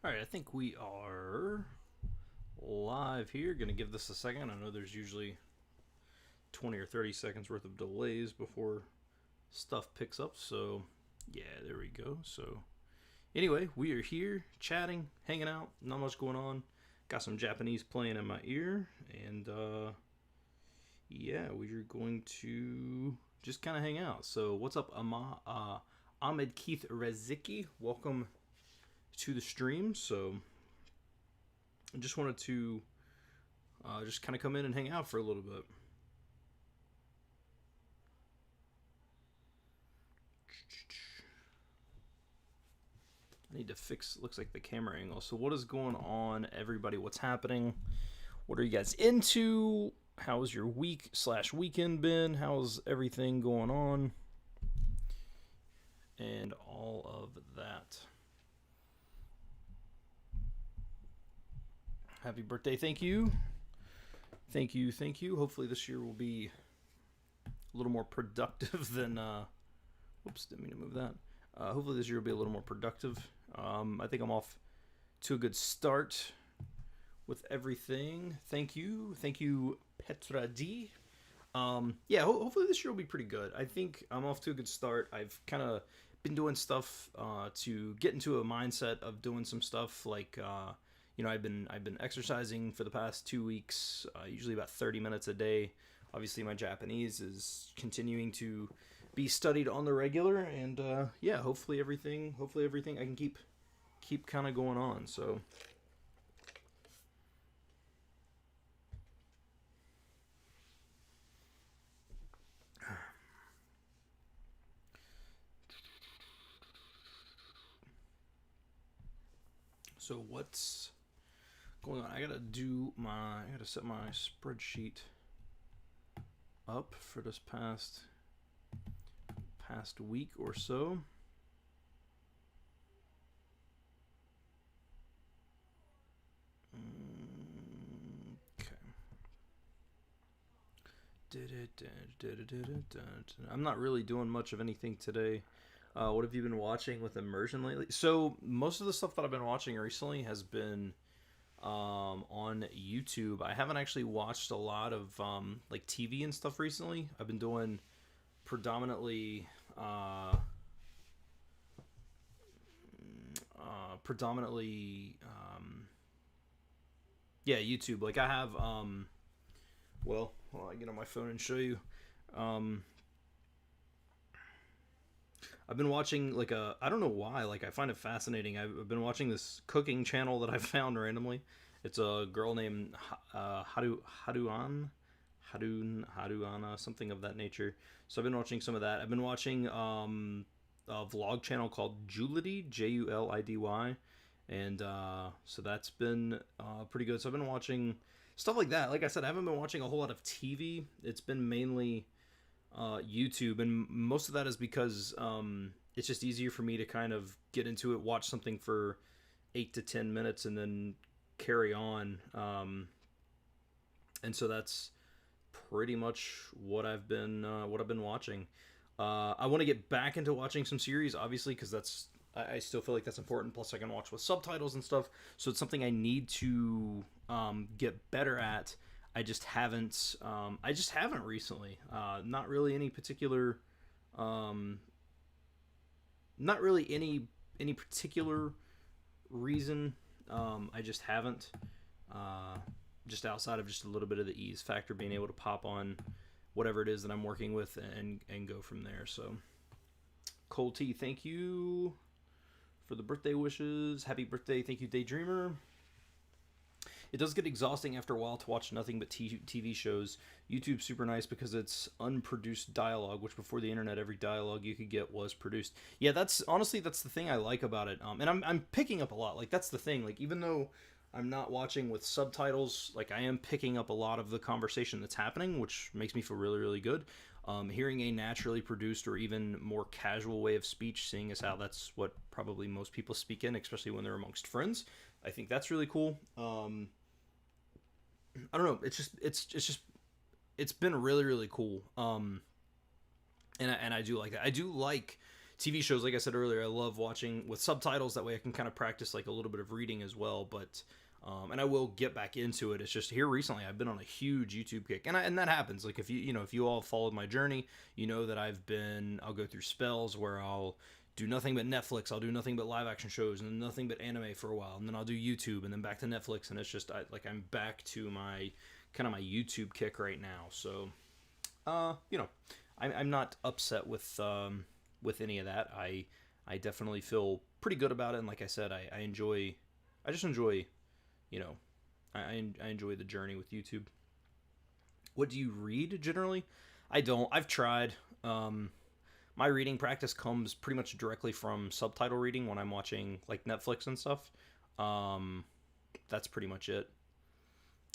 All right, I think we are live here. Going to give this a second. I know there's usually 20 or 30 seconds worth of delays before stuff picks up. So, yeah, there we go. So, anyway, we are here chatting, hanging out. Not much going on. Got some Japanese playing in my ear. And, yeah, we are going to just kind of hang out. So, what's up, Ahmed Keith Rezicki? Welcome to the stream. So, I just wanted to just kind of come in and hang out for a little bit. I need to fix, looks like the camera angle. So what is going on, everybody? What's happening? What are you guys into? How's your week/weekend been? How's everything going on? And all of that. Happy birthday. Thank you. Thank you. Thank you. Hopefully this year will be a little more productive than... Whoops, didn't mean to move that. Hopefully this year will be a little more productive. I think I'm off to a good start with everything. Thank you. Thank you, Petra D. Yeah, hopefully this year will be pretty good. I think I'm off to a good start. I've kind of been doing stuff to get into a mindset of doing some stuff like... I've been exercising for the past 2 weeks, usually about 30 minutes a day. Obviously, my Japanese is continuing to be studied on the regular, and yeah, hopefully everything I can keep kind of going on. So, what's going on? I gotta set my spreadsheet up for this past week or so. Okay. I'm not really doing much of anything today. What have you been watching with immersion lately? So most of the stuff that I've been watching recently has been on YouTube. I haven't actually watched a lot of like TV and stuff recently. I've been doing predominantly yeah, YouTube. Like I have well, I'll get on my phone and show you. I've been watching like I don't know why, like I find it fascinating. I've been watching this cooking channel that I found randomly. It's a girl named Haruana, something of that nature. So I've been watching some of that. I've been watching a vlog channel called Julidy, Julidy, and so that's been pretty good. So I've been watching stuff like that. Like I said, I haven't been watching a whole lot of TV. It's been mainly YouTube, and most of that is because it's just easier for me to kind of get into it, watch something for 8 to 10 minutes, and then carry on. And so that's pretty much what I've been watching. I want to get back into watching some series, obviously, because I still feel like that's important. Plus, I can watch with subtitles and stuff, so it's something I need to get better at. I just haven't recently. Not really any particular. Not really any particular reason. I just haven't. Just outside of just a little bit of the ease factor, being able to pop on whatever it is that I'm working with and go from there. So, Cole T, thank you for the birthday wishes. Happy birthday. Thank you, Daydreamer. It does get exhausting after a while to watch nothing but TV shows. YouTube's super nice because it's unproduced dialogue, which before the internet, every dialogue you could get was produced. Yeah, that's the thing I like about it. And I'm picking up a lot. Like, that's the thing. Like, even though I'm not watching with subtitles, like, I am picking up a lot of the conversation that's happening, which makes me feel really, really good. Hearing a naturally produced or even more casual way of speech, seeing as how that's what probably most people speak in, especially when they're amongst friends, I think that's really cool. I don't know. It's been really, really cool. And I do like that. I do like TV shows, like I said earlier, I love watching with subtitles. That way I can kind of practice like a little bit of reading as well. But and I will get back into it. It's just here recently I've been on a huge YouTube kick, and that happens. Like if you all followed my journey, you know that I'll go through spells where I'll do nothing but Netflix, I'll do nothing but live action shows, and nothing but anime for a while, and then I'll do YouTube, and then back to Netflix, and it's just I'm back to my kind of my YouTube kick right now. So I'm not upset with any of that. I definitely feel pretty good about it, and like I said, I just enjoy, I enjoy the journey with YouTube. What do you read generally? I don't. I've tried. My reading practice comes pretty much directly from subtitle reading when I'm watching like Netflix and stuff. That's pretty much it.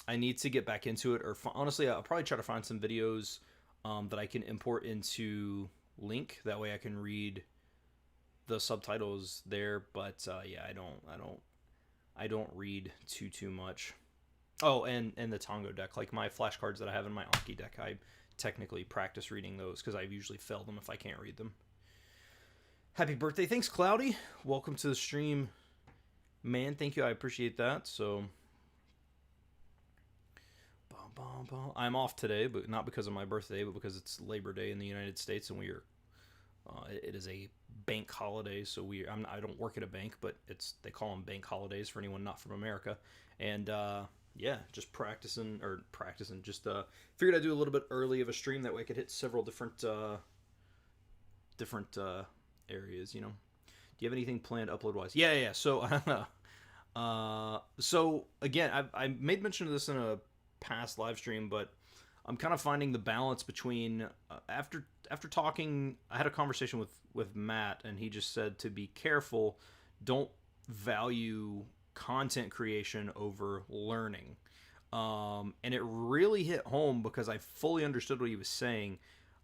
I need to get back into it, or honestly, I'll probably try to find some videos that I can import into Link. That way, I can read the subtitles there. But yeah, I don't read too much. Oh, and the Tango deck, like my flashcards that I have in my Anki deck, I technically practice reading those because I usually fail them if I can't read them. Happy birthday. Thanks, Cloudy. Welcome to the stream. Man, thank you. I appreciate that. So, I'm off today, but not because of my birthday, but because it's Labor Day in the United States, and it is a bank holiday. So I don't work at a bank, but they call them bank holidays for anyone not from America. And yeah, just practicing. Just figured I'd do a little bit early of a stream, that way I could hit several different areas. Do you have anything planned upload wise? Yeah. So so again, I made mention of this in a past live stream, but I'm kind of finding the balance between after talking. I had a conversation with Matt, and he just said to be careful, don't value content creation over learning, and it really hit home because I fully understood what he was saying.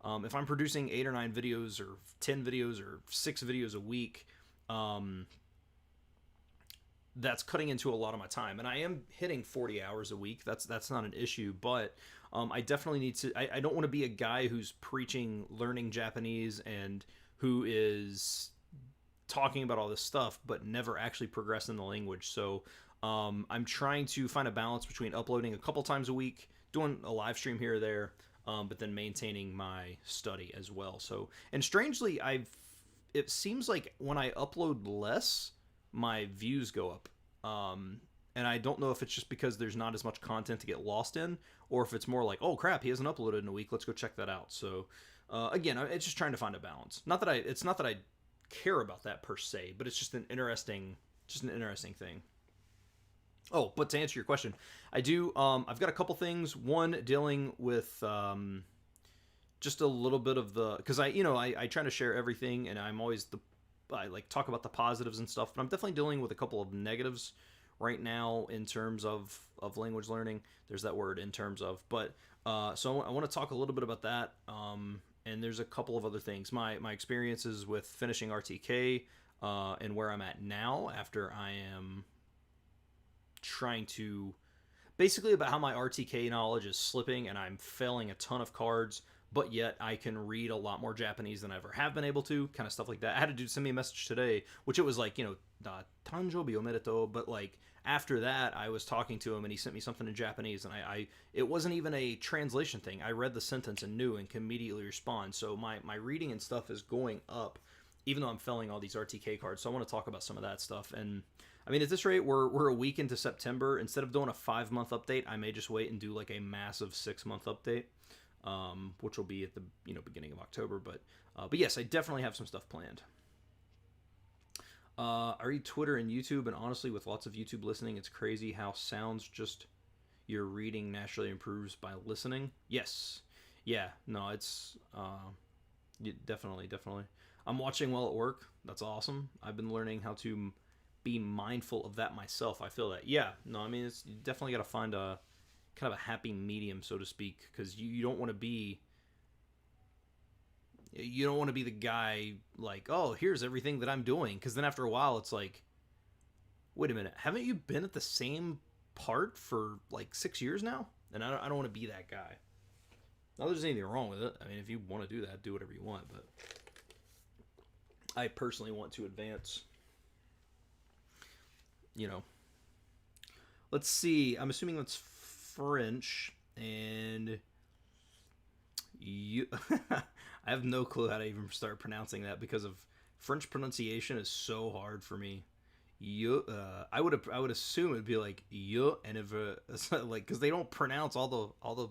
If I'm producing 8 or 9 videos or 10 videos or 6 videos a week, that's cutting into a lot of my time, and I am hitting 40 hours a week. That's not an issue, but I definitely need to. I don't want to be a guy who's preaching learning Japanese and who is talking about all this stuff but never actually progress in the language. So I'm trying to find a balance between uploading a couple times a week, doing a live stream here or there, but then maintaining my study as well. So, and strangely, it seems like when I upload less, my views go up. And I don't know if it's just because there's not as much content to get lost in, or if it's more like, oh crap, he hasn't uploaded in a week, let's go check that out. So again, it's just trying to find a balance. It's not that I care about that per se, but it's just an interesting thing. Oh, but to answer your question, I do. I've got a couple things. One, dealing with just a little bit of because I try to share everything, and I like talk about the positives and stuff, but I'm definitely dealing with a couple of negatives right now in terms of language learning. There's that word, in terms of, but so I want to talk a little bit about that. And there's a couple of other things. My experiences with finishing RTK, and where I'm at now after I am trying to, basically about how my RTK knowledge is slipping and I'm failing a ton of cards, but yet I can read a lot more Japanese than I ever have been able to, kind of stuff like that. I had a dude send me a message today, which it was like, Tanjobi omedetou, but like after that I was talking to him and he sent me something in Japanese, and I it wasn't even a translation thing. I read the sentence and knew and can immediately respond. So my reading and stuff is going up, even though I'm failing all these RTK cards. So I want to talk about some of that stuff. And I mean, at this rate, we're a week into September. Instead of doing a 5-month update, I may just wait and do like a massive 6-month update, which will be at the beginning of October. But yes, I definitely have some stuff planned. I read Twitter and YouTube, and honestly, with lots of YouTube listening, it's crazy how sounds just your reading naturally improves by listening. Yes, yeah, no, it's definitely. I'm watching while at work. That's awesome. I've been learning how to be mindful of that myself. I feel that. Yeah, no, I mean, you definitely got to find a kind of a happy medium, so to speak, because you don't want to be the guy like, oh, here's everything that I'm doing, because then after a while it's like, wait a minute, haven't you been at the same part for like 6 years now? And I don't want to be that guy. Not that there's anything wrong with it. I mean, if you want to do that, do whatever you want, but I personally want to advance. You know, let's see. I'm assuming that's French, and you. I have no clue how to even start pronouncing that because of French pronunciation is so hard for me. You, I would assume it'd be like you, and if like because they don't pronounce all the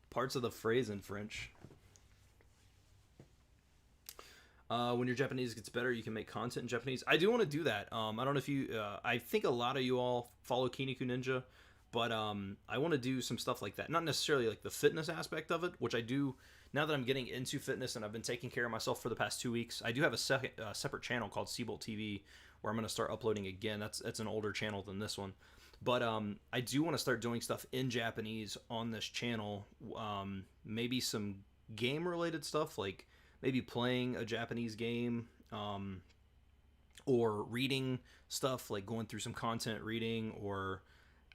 parts of the phrase in French. When your Japanese gets better, you can make content in Japanese. I do want to do that. I don't know if you. I think a lot of you all follow Kiniku Ninja, but I want to do some stuff like that. Not necessarily like the fitness aspect of it, which I do now that I'm getting into fitness and I've been taking care of myself for the past 2 weeks. I do have a separate channel called Seabolt TV where I'm going to start uploading again. That's an older channel than this one, but I do want to start doing stuff in Japanese on this channel. Maybe some game related stuff like maybe playing a Japanese game, or reading stuff, like going through some content reading, or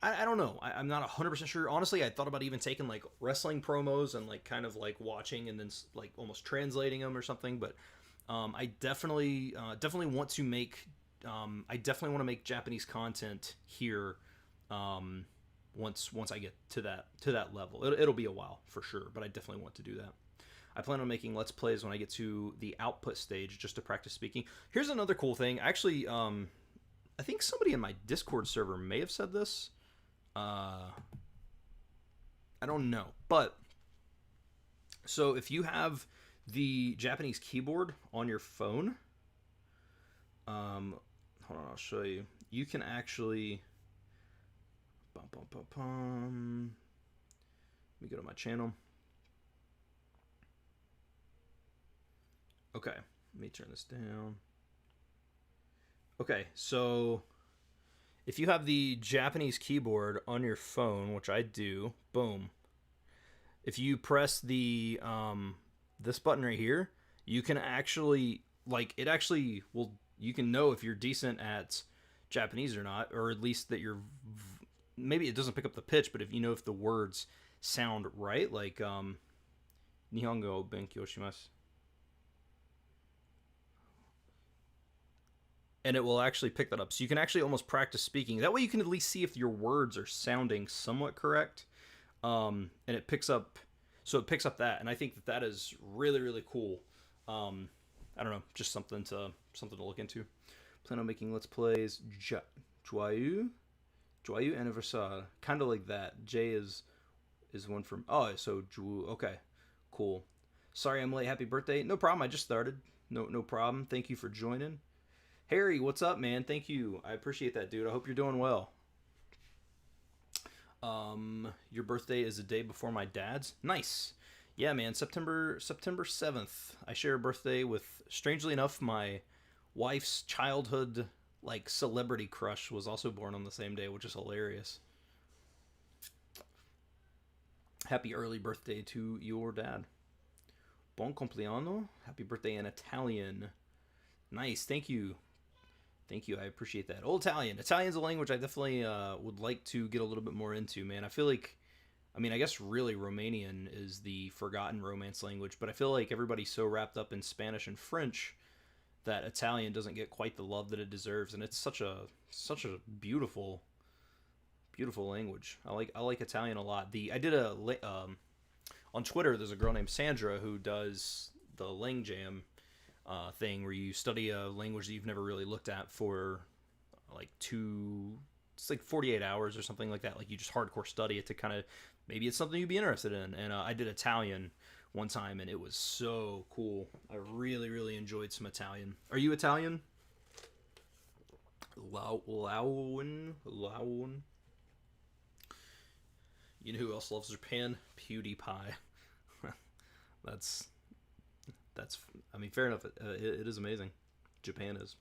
I don't know. I'm not 100% sure. Honestly, I thought about even taking like wrestling promos and like kind of like watching and then like almost translating them or something. But I definitely want to make make Japanese content here. Once I get to that level, it'll be a while for sure, but I definitely want to do that. I plan on making Let's Plays when I get to the output stage just to practice speaking. Here's another cool thing. Actually, I think somebody in my Discord server may have said this. I don't know. But, so if you have the Japanese keyboard on your phone, hold on, I'll show you. You can actually... Let me go to my channel. Okay, let me turn this down. Okay, so if you have the Japanese keyboard on your phone, which I do, boom. If you press the this button right here, you can actually it actually will. You can know if you're decent at Japanese or not, or at least that you're. Maybe it doesn't pick up the pitch, but if you know if the words sound right, like Nihongo benkyou shimasu. And it will actually pick that up. So you can actually almost practice speaking. That way you can at least see if your words are sounding somewhat correct. And it picks up that. And I think that is really, really cool. I don't know, just something to look into. Plan on making Let's Plays. Joyeux anniversaire. Kind of like that. J is one from... Oh, so... Okay, cool. Sorry I'm late. Happy birthday. No problem. I just started. No problem. Thank you for joining. Harry, what's up, man? Thank you. I appreciate that, dude. I hope you're doing well. Your birthday is a day before my dad's. Nice. Yeah, man. September 7th. I share a birthday with, strangely enough, my wife's childhood celebrity crush was also born on the same day, which is hilarious. Happy early birthday to your dad. Buon compleanno. Happy birthday in Italian. Nice. Thank you. Thank you. I appreciate that. Old Italian. Italian's a language I definitely would like to get a little bit more into, man. I feel like, I guess really Romanian is the forgotten Romance language, but I feel like everybody's so wrapped up in Spanish and French that Italian doesn't get quite the love that it deserves, and it's such a beautiful language. I like Italian a lot. I did on Twitter. There's a girl named Sandra who does the Lang Jam thing where you study a language that you've never really looked at for it's 48 hours or something like that. Like you just hardcore study it to kind of, maybe it's something you'd be interested in. And I did Italian one time and it was so cool. I really, really enjoyed some Italian. Are you Italian? Lauwen. You know who else loves Japan? PewDiePie. That's fair enough. It is amazing. Japan is.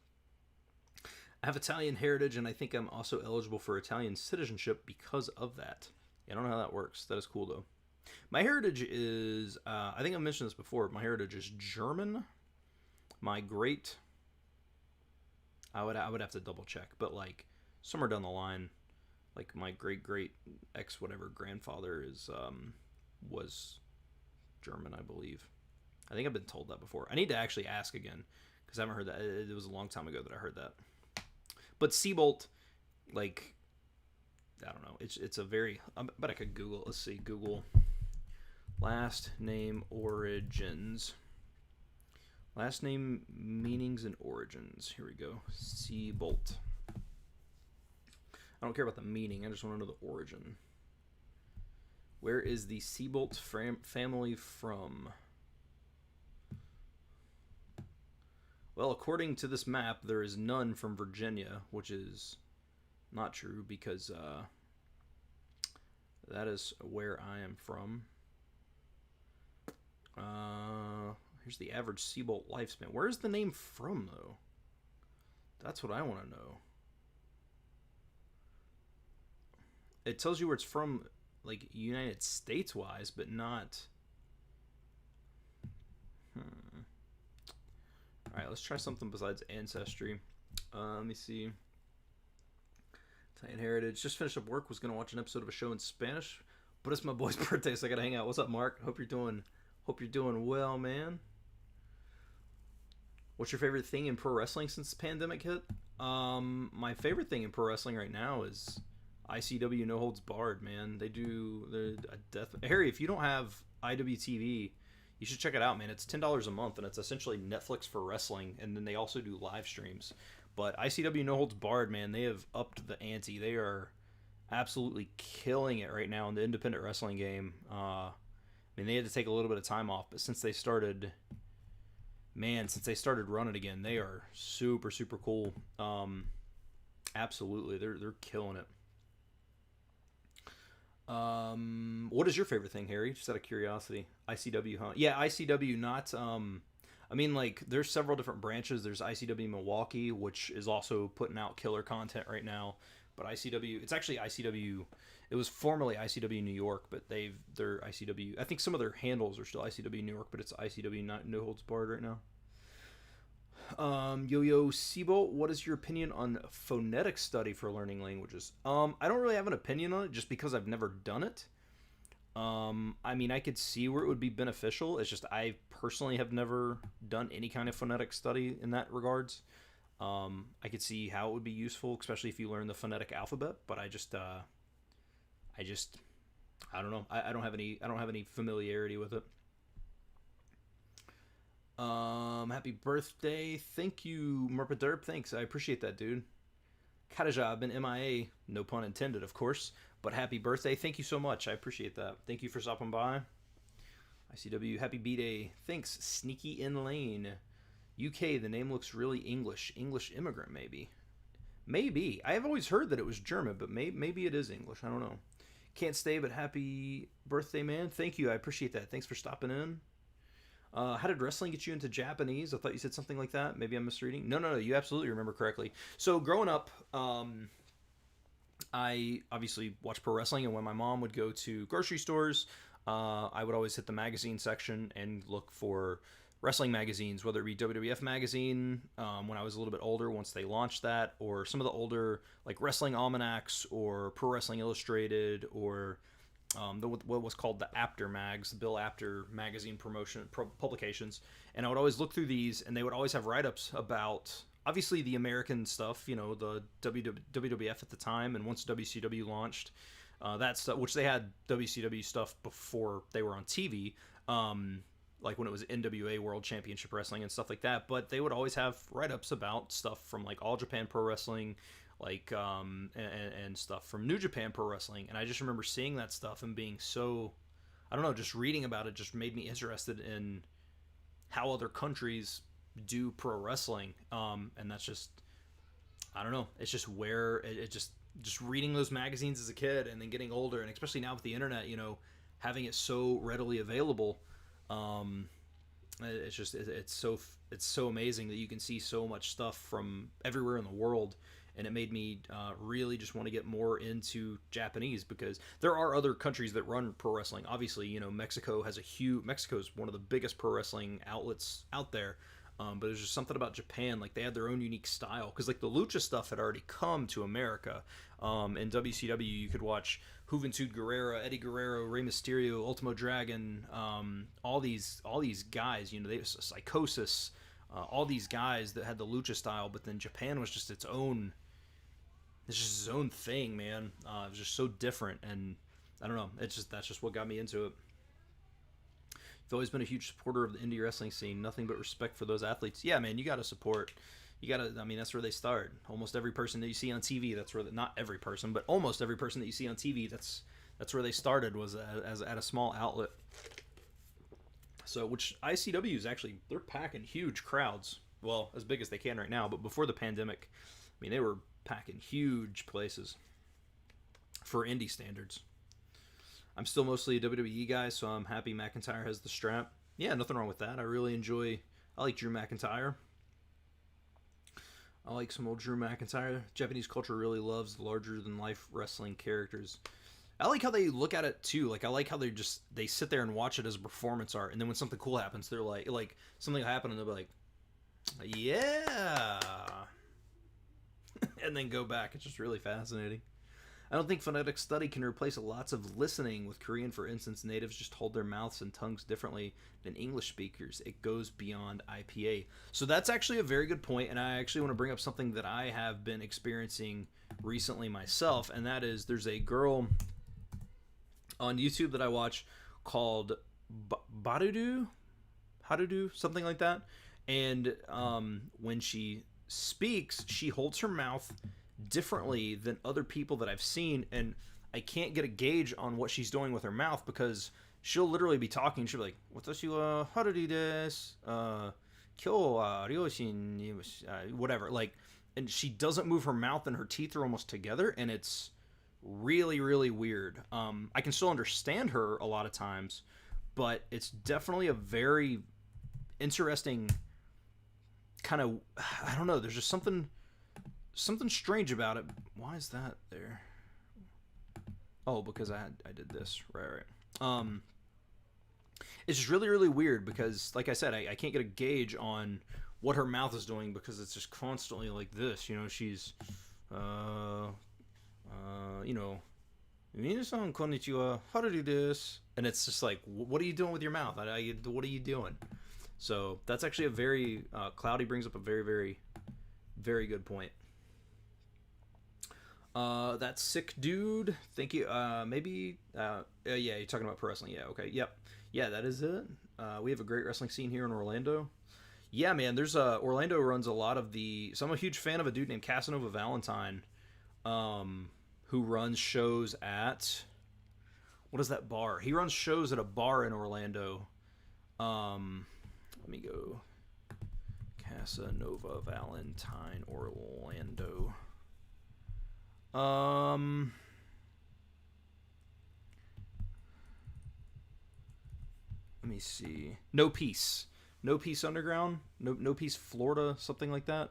I have Italian heritage, and I think I'm also eligible for Italian citizenship because of that. Yeah, I don't know how that works. That is cool, though. My heritage is, I think I mentioned this before, my heritage is German. My great, I would have to double check, but somewhere down the line, my great ex whatever grandfather was German, I believe. I think I've been told that before. I need to actually ask again because I haven't heard that. It was a long time ago that I heard that. But Seabolt, like, I don't know. It's a very. I bet I could Google. Let's see. Google last name origins. Last name meanings and origins. Here we go. Seabolt. I don't care about the meaning. I just want to know the origin. Where is the Seabolt family from? Well, according to this map, there is none from Virginia, which is not true because that is where I am from. Here's the average Seabolt lifespan. Where is the name from, though? That's what I want to know. It tells you where it's from, like, United States-wise, but not... Alright, let's try something besides Ancestry. Let me see. Italian Heritage. Just finished up work. Was going to watch an episode of a show in Spanish, but it's my boy's birthday, so I got to hang out. What's up, Mark? Hope you're doing well, man. What's your favorite thing in pro wrestling since the pandemic hit? My favorite thing in pro wrestling right now is ICW No Holds Barred, man. They're a death. Harry, if you don't have IWTV, you should check it out, man. It's $10 a month, and it's essentially Netflix for wrestling, and then they also do live streams. But ICW No Holds Barred, man, they have upped the ante. They are absolutely killing it right now in the independent wrestling game. I mean, they had to take a little bit of time off, but since they started running again, they are super, super cool. Absolutely, they're killing it. What is your favorite thing, Harry? Just out of curiosity. ICW, huh? Yeah, ICW, not, I mean, like, there's several different branches. There's ICW Milwaukee, which is also putting out killer content right now. But ICW, it's actually ICW, it was formerly ICW New York, but they're ICW, I think some of their handles are still ICW New York, but it's ICW not No Holds Barred right now. Yo-Yo Seabolt, what is your opinion on phonetic study for learning languages? I don't really have an opinion on it just because I've never done it. I mean, I could see where it would be beneficial. It's just I personally have never done any kind of phonetic study in that regards. I could see how it would be useful, especially if you learn the phonetic alphabet, but I don't know. I don't have any familiarity with it. Happy birthday. Thank you, Merpaderp. Thanks. I appreciate that, dude. Kadijah, I've been MIA, no pun intended, of course, but happy birthday. Thank you so much. I appreciate that. Thank you for stopping by. ICW, happy B-Day. Thanks, Sneaky in Lane. UK, the name looks really English. English immigrant, maybe. Maybe. I have always heard that it was German, but maybe it is English. I don't know. Can't stay, but happy birthday, man. Thank you. I appreciate that. Thanks for stopping in. How did wrestling get you into Japanese? I thought you said something like that. Maybe I'm misreading. No. You absolutely remember correctly. So growing up, I obviously watched pro wrestling, and when my mom would go to grocery stores, I would always hit the magazine section and look for wrestling magazines, whether it be WWF magazine when I was a little bit older, once they launched that, or some of the older like wrestling almanacs or Pro Wrestling Illustrated, or what was called the Apter mags, the Bill Apter magazine publications. And I would always look through these, and they would always have write-ups about obviously the American stuff, you know, the WWF at the time, and once WCW launched, that stuff, which they had WCW stuff before they were on TV, like when it was NWA World Championship Wrestling and stuff like that. But they would always have write-ups about stuff from like All Japan Pro Wrestling, like and stuff from New Japan Pro Wrestling. And I just remember seeing that stuff and being so, I don't know, just reading about it just made me interested in how other countries do pro wrestling. And that's just, I don't know, it's just where it just reading those magazines as a kid and then getting older, and especially now with the internet, you know, having it so readily available, it's so amazing that you can see so much stuff from everywhere in the world. And it made me really just want to get more into Japanese, because there are other countries that run pro wrestling. Obviously, you know, Mexico is one of the biggest pro wrestling outlets out there. But there's just something about Japan, like they had their own unique style, because like the lucha stuff had already come to America. In WCW, you could watch Juventud Guerrera, Eddie Guerrero, Rey Mysterio, Ultimo Dragon, all these guys. You know, they Psychosis. all these guys that had the lucha style, but then Japan was just its own. It's just its own thing, man. It was just so different, and I don't know. That's just what got me into it. I've always been a huge supporter of the indie wrestling scene. Nothing but respect for those athletes. Yeah, man, you got to support. You got to. I mean, that's where they start. Almost every person that you see on TV, that's where. Not every person, but almost every person that you see on TV, that's where they started, was as at a small outlet. So, which ICW is actually, they're packing huge crowds. Well, as big as they can right now, but before the pandemic, I mean, they were packing huge places for indie standards. I'm still mostly a WWE guy, so I'm happy McIntyre has the strap. Yeah, nothing wrong with that. I like Drew McIntyre. I like some old Drew McIntyre. Japanese culture really loves the larger-than-life wrestling characters. I like how they look at it, too. Like, I like how they sit there and watch it as a performance art, and then when something cool happens, they're like something will happen, and they'll be like, yeah! And then go back. It's just really fascinating. I don't think phonetic study can replace lots of listening. With Korean, for instance, natives just hold their mouths and tongues differently than English speakers. It goes beyond IPA. So that's actually a very good point, and I actually want to bring up something that I have been experiencing recently myself, and that is there's a girl on YouTube that I watch called Harudu, something like that, and when she speaks, she holds her mouth differently than other people that I've seen, and I can't get a gauge on what she's doing with her mouth, because she'll literally be talking, she'll be like, watashi wa harudu desu, kyou wa ryoshin ni whatever, like, and she doesn't move her mouth, and her teeth are almost together, and it's really, really weird. I can still understand her a lot of times, but it's definitely a very interesting kind of, I don't know, there's just something strange about it. Why is that there? Oh, because I did this. Right. It's just really, really weird, because, like I said, I can't get a gauge on what her mouth is doing, because it's just constantly like this. You know, she's, minasan konnichiwa, harudu desu, and it's just like, what are you doing with your mouth? What are you doing? So that's actually a very, Cloudy brings up a very, very, very good point. That sick dude. Thank you. Maybe. Yeah, you're talking about pro wrestling. Yeah. Okay. Yep. Yeah, that is it. We have a great wrestling scene here in Orlando. Yeah, man. There's Orlando runs a lot of the. So I'm a huge fan of a dude named Casanova Valentine, who runs shows at. What is that bar? He runs shows at a bar in Orlando. Let me go. Casanova Valentine, Orlando. Let me see. No Peace Underground. No Peace Florida, something like that.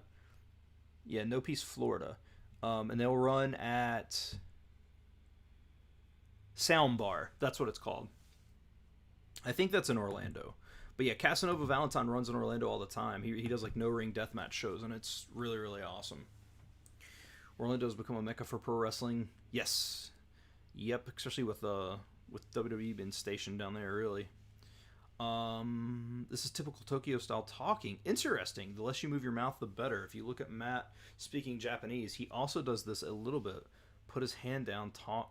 Yeah, No Peace Florida. And they'll run at Sound Bar. That's what it's called. I think that's in Orlando. But yeah, Casanova Valentine runs in Orlando all the time. He does like no ring deathmatch shows, and it's really, really awesome. Orlando's become a mecca for pro wrestling. Yes. Yep, especially with WWE being stationed down there, really. This is typical Tokyo style talking. Interesting. The less you move your mouth, the better. If you look at Matt speaking Japanese, he also does this a little bit. Put his head down, talk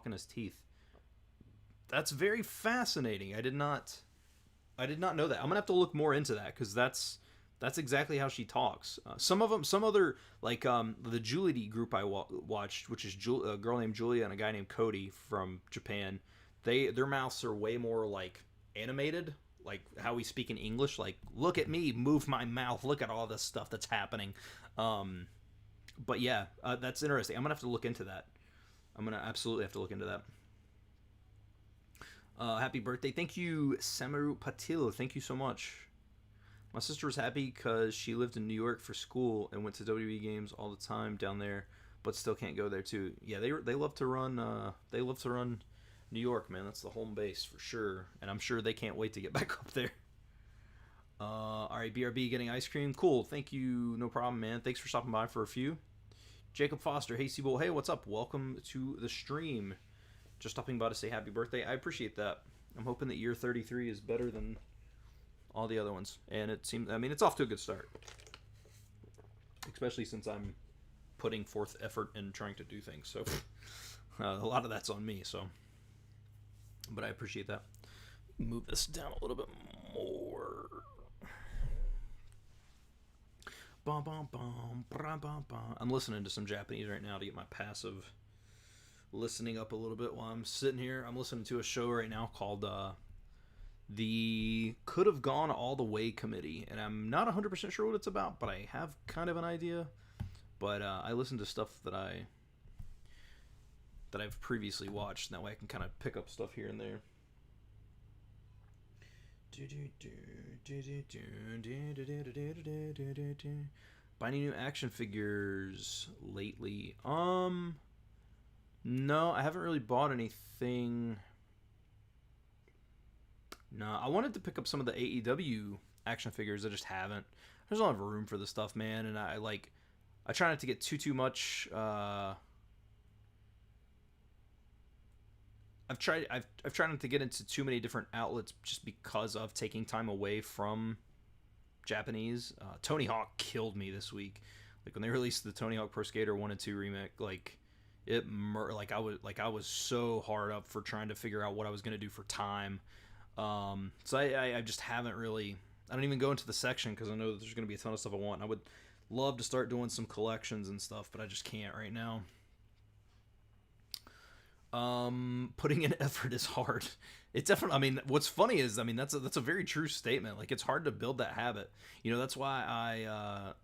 in his teeth. That's very fascinating. I did not know that. I'm gonna have to look more into that, because that's exactly how she talks. Some other, like the Julie group I watched, which is a girl named Julia and a guy named Cody from Japan. Their mouths are way more like animated, like how we speak in English. Like, look at me, move my mouth, look at all this stuff that's happening. But yeah, that's interesting. I'm gonna have to look into that. I'm gonna absolutely have to look into that. Happy birthday. Thank you, Samaru Patil. Thank you so much. My sister was happy because she lived in New York for school and went to WWE games all the time down there, but still can't go there too. Yeah, they love to run. They love to run New York, man. That's the home base for sure, and I'm sure they can't wait to get back up there. All right, BRB getting ice cream. Cool. Thank you. No problem, man. Thanks for stopping by for a few. Jacob Foster. Hey, Seabolt. Hey, what's up? Welcome to the stream. Just stopping by to say happy birthday. I appreciate that. I'm hoping that year 33 is better than all the other ones, and it seems. I mean, it's off to a good start, especially since I'm putting forth effort in trying to do things. So a lot of that's on me. So, but I appreciate that. Move this down a little bit more. I'm listening to some Japanese right now to get my passive listening up a little bit while I'm sitting here. I'm listening to a show right now called The Could Have Gone All the Way Committee, and I'm not 100% sure what it's about, but I have kind of an idea. But I listen to stuff that I've previously watched, and that way I can kind of pick up stuff here and there. Buy any new action figures lately? No, I haven't really bought anything. No, I wanted to pick up some of the AEW action figures. I just haven't. I just don't have room for the stuff, man, and I try not to get too much. I've tried not to get into too many different outlets just because of taking time away from Japanese. Tony Hawk killed me this week. Like when they released the Tony Hawk Pro Skater 1 and 2 remake, I was so hard up for trying to figure out what I was going to do for time. So I just haven't really. I don't even go into the section because I know that there's going to be a ton of stuff I want. And I would love to start doing some collections and stuff, but I just can't right now. Putting in effort is hard. It's definitely. I mean, what's funny is, I mean, that's a very true statement. Like, it's hard to build that habit. You know, that's why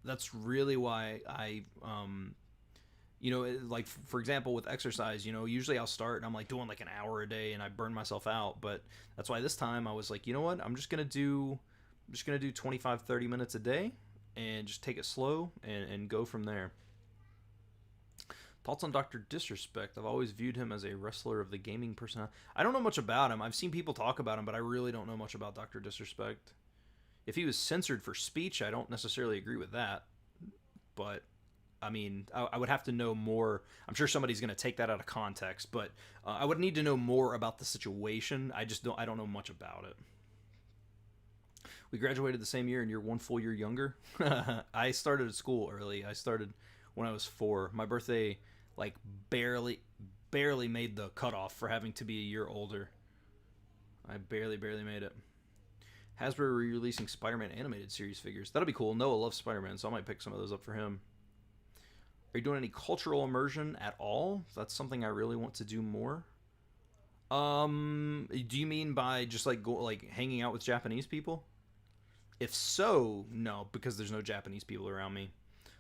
that's really why I you know, like for example with exercise, you know, usually I'll start and I'm like doing like an hour a day and I burn myself out. But that's why this time I was like, you know what, I'm just gonna do 25-30 minutes a day and just take it slow and go from there. Thoughts on Dr. Disrespect? I've always viewed him as a wrestler of the gaming personality. I don't know much about him. I've seen people talk about him, but I really don't know much about Dr. Disrespect. If he was censored for speech, I don't necessarily agree with that. But, I mean, I would have to know more. I'm sure somebody's going to take that out of context, but I would need to know more about the situation. I don't know much about it. We graduated the same year and you're 1 full year younger. I started at school early. I started when I was 4. My birthday like barely made the cutoff for having to be a year older. I barely made it. Hasbro re-releasing Spider-Man animated series figures. That'll be cool. Noah loves Spider-Man, so I might pick some of those up for him. Are you doing any cultural immersion at all? That's something I really want to do more. Do you mean by just like hanging out with Japanese people? If so, no, because there's no Japanese people around me.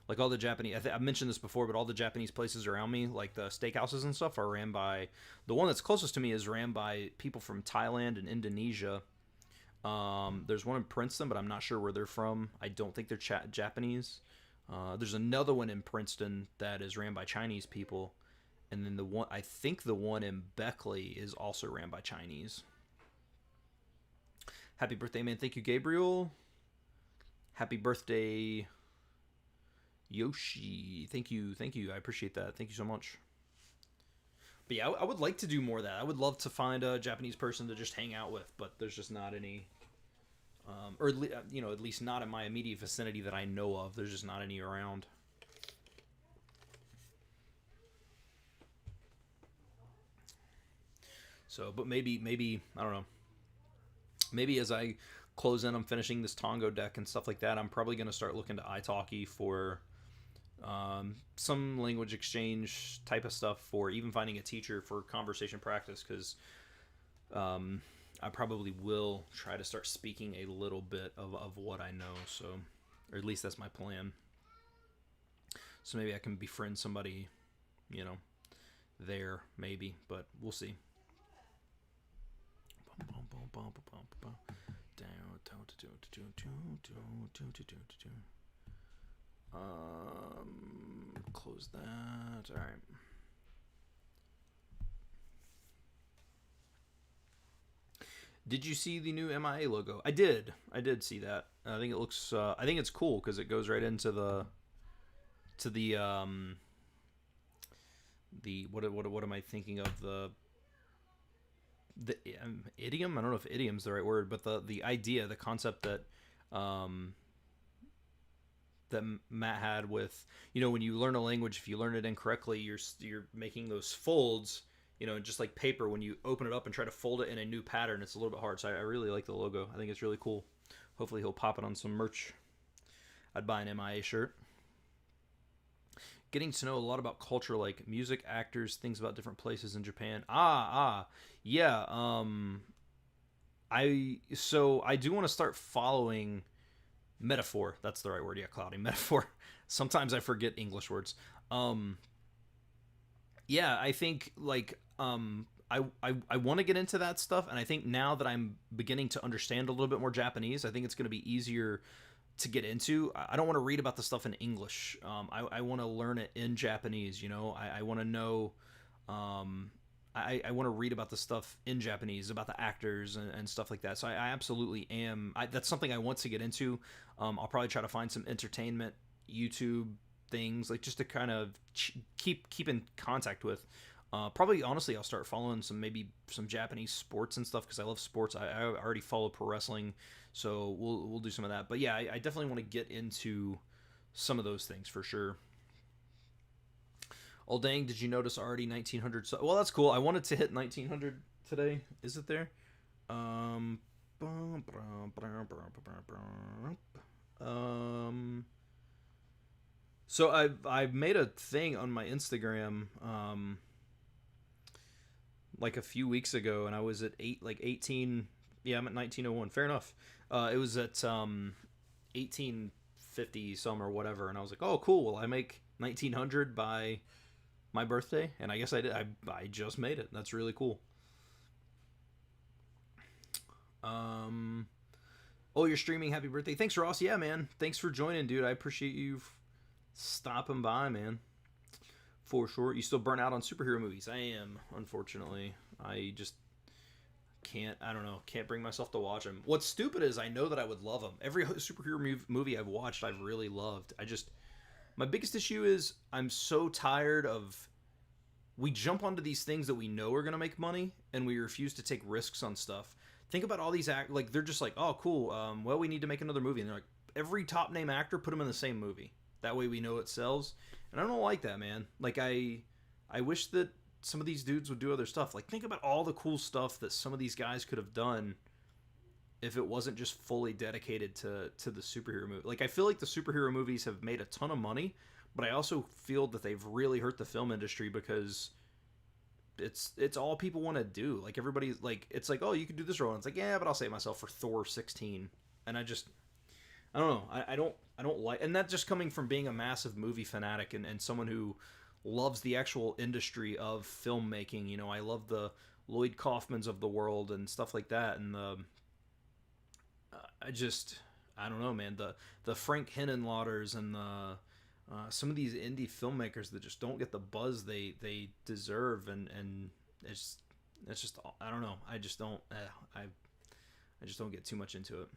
Like all the Japanese, I've mentioned this before, but all the Japanese places around me, like the steakhouses and stuff, are ran by, the one that's closest to me is ran by people from Thailand and Indonesia. There's one in Princeton, but I'm not sure where they're from. I don't think they're Japanese. There's another one in Princeton that is ran by Chinese people. And then I think the one in Beckley is also ran by Chinese. Happy birthday, man. Thank you, Gabriel. Happy birthday, Yoshi. Thank you. I appreciate that. Thank you so much. But yeah, I would like to do more of that. I would love to find a Japanese person to just hang out with, but there's just not any, or you know, at least not in my immediate vicinity that I know of. There's just not any around. So, but maybe I don't know. Maybe as I close in, I'm finishing this Tongo deck and stuff like that, I'm probably going to start looking to italki for some language exchange type of stuff, for even finding a teacher for conversation practice, because I probably will try to start speaking a little bit of what I know, so, or at least that's my plan. So maybe I can befriend somebody, you know, there, maybe, but we'll see. Close that. All right. Did you see the new MIA logo? I did see that. I think it looks. I think it's cool because it goes right into the what am I thinking of, the the idiom. I don't know if idiom's the right word, but the idea, the concept that that Matt had with, when you learn a language, if you learn it incorrectly, you're making those folds, just like paper. When you open it up and try to fold it in a new pattern, it's a little bit hard. So I really like the logo. I think it's really cool. Hopefully he'll pop it on some merch. I'd buy an MIA shirt. Getting to know a lot about culture, like music, actors, things about different places in Japan. Yeah. I do want to start following Metaphor. That's the right word. Yeah, Cloudy. Metaphor. Sometimes I forget English words. Yeah, I think I want to get into that stuff, and I think now that I'm beginning to understand a little bit more Japanese, I think it's going to be easier to get into. I don't want to read about the stuff in English. I want to learn it in Japanese. I want to know. I want to read about the stuff in Japanese, about the actors and stuff like that. So I absolutely am. That's something I want to get into. I'll probably try to find some entertainment YouTube things, like just to kind of keep in contact with. Probably, honestly, I'll start following some Japanese sports and stuff, because I love sports. I already follow pro wrestling, so we'll do some of that. But yeah, I definitely want to get into some of those things for sure. Oh dang, did you notice already 1900? Well, that's cool. I wanted to hit 1900 today. Is it there? So I've made a thing on my Instagram like a few weeks ago, and I was at 18. Yeah, I'm at 1901. Fair enough. It was at 1850 some or whatever, and I was like, oh cool. Well, I make 1900 by my birthday, and I guess I did. I just made it. That's really cool. Oh, you're streaming. Happy birthday. Thanks, Ross. Yeah, man. Thanks for joining, dude. I appreciate you stopping by, man. For sure. You still burn out on superhero movies? I am, unfortunately. I just can't bring myself to watch them. What's stupid is I know that I would love them. Every superhero movie I've watched, I've really loved. My biggest issue is I'm so tired of, we jump onto these things that we know are going to make money, and we refuse to take risks on stuff. Think about all these they're just like, oh cool, well, we need to make another movie, and they're like, every top name actor, put them in the same movie. That way we know it sells. And I don't like that, man. Like I wish that some of these dudes would do other stuff. Like, think about all the cool stuff that some of these guys could have done if it wasn't just fully dedicated to the superhero movie. Like, I feel like the superhero movies have made a ton of money, but I also feel that they've really hurt the film industry, because it's all people want to do. Like, everybody's like, it's like, oh, you could do this role, and it's like, yeah, but I'll save myself for Thor 16. And I don't know. I don't like, and that just coming from being a massive movie fanatic and someone who loves the actual industry of filmmaking. I love the Lloyd Kaufmans of the world and stuff like that, and I don't know, man. The Frank Henenlotters and the some of these indie filmmakers that just don't get the buzz they deserve, and it's just, I don't know. I just don't get too much into it.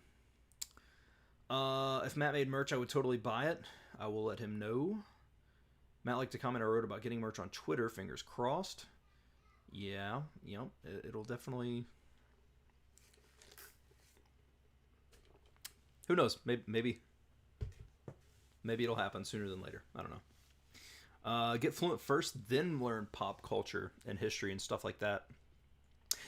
If Matt made merch, I would totally buy it. I will let him know. Matt liked a comment I wrote about getting merch on Twitter. Fingers crossed. Yeah, it'll definitely. Who knows? Maybe it'll happen sooner than later. I don't know. Get fluent first, then learn pop culture and history and stuff like that.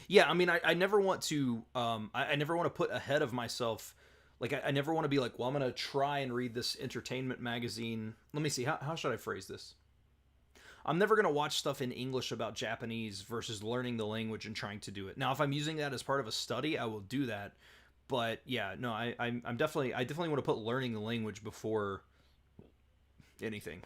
Yeah, I mean, I never want to. I never want to put ahead of myself. Like, I never want to be like, well, I'm going to try and read this entertainment magazine. Let me see. How should I phrase this? I'm never going to watch stuff in English about Japanese versus learning the language and trying to do it. Now, if I'm using that as part of a study, I will do that. But yeah, no, I definitely want to put learning the language before anything.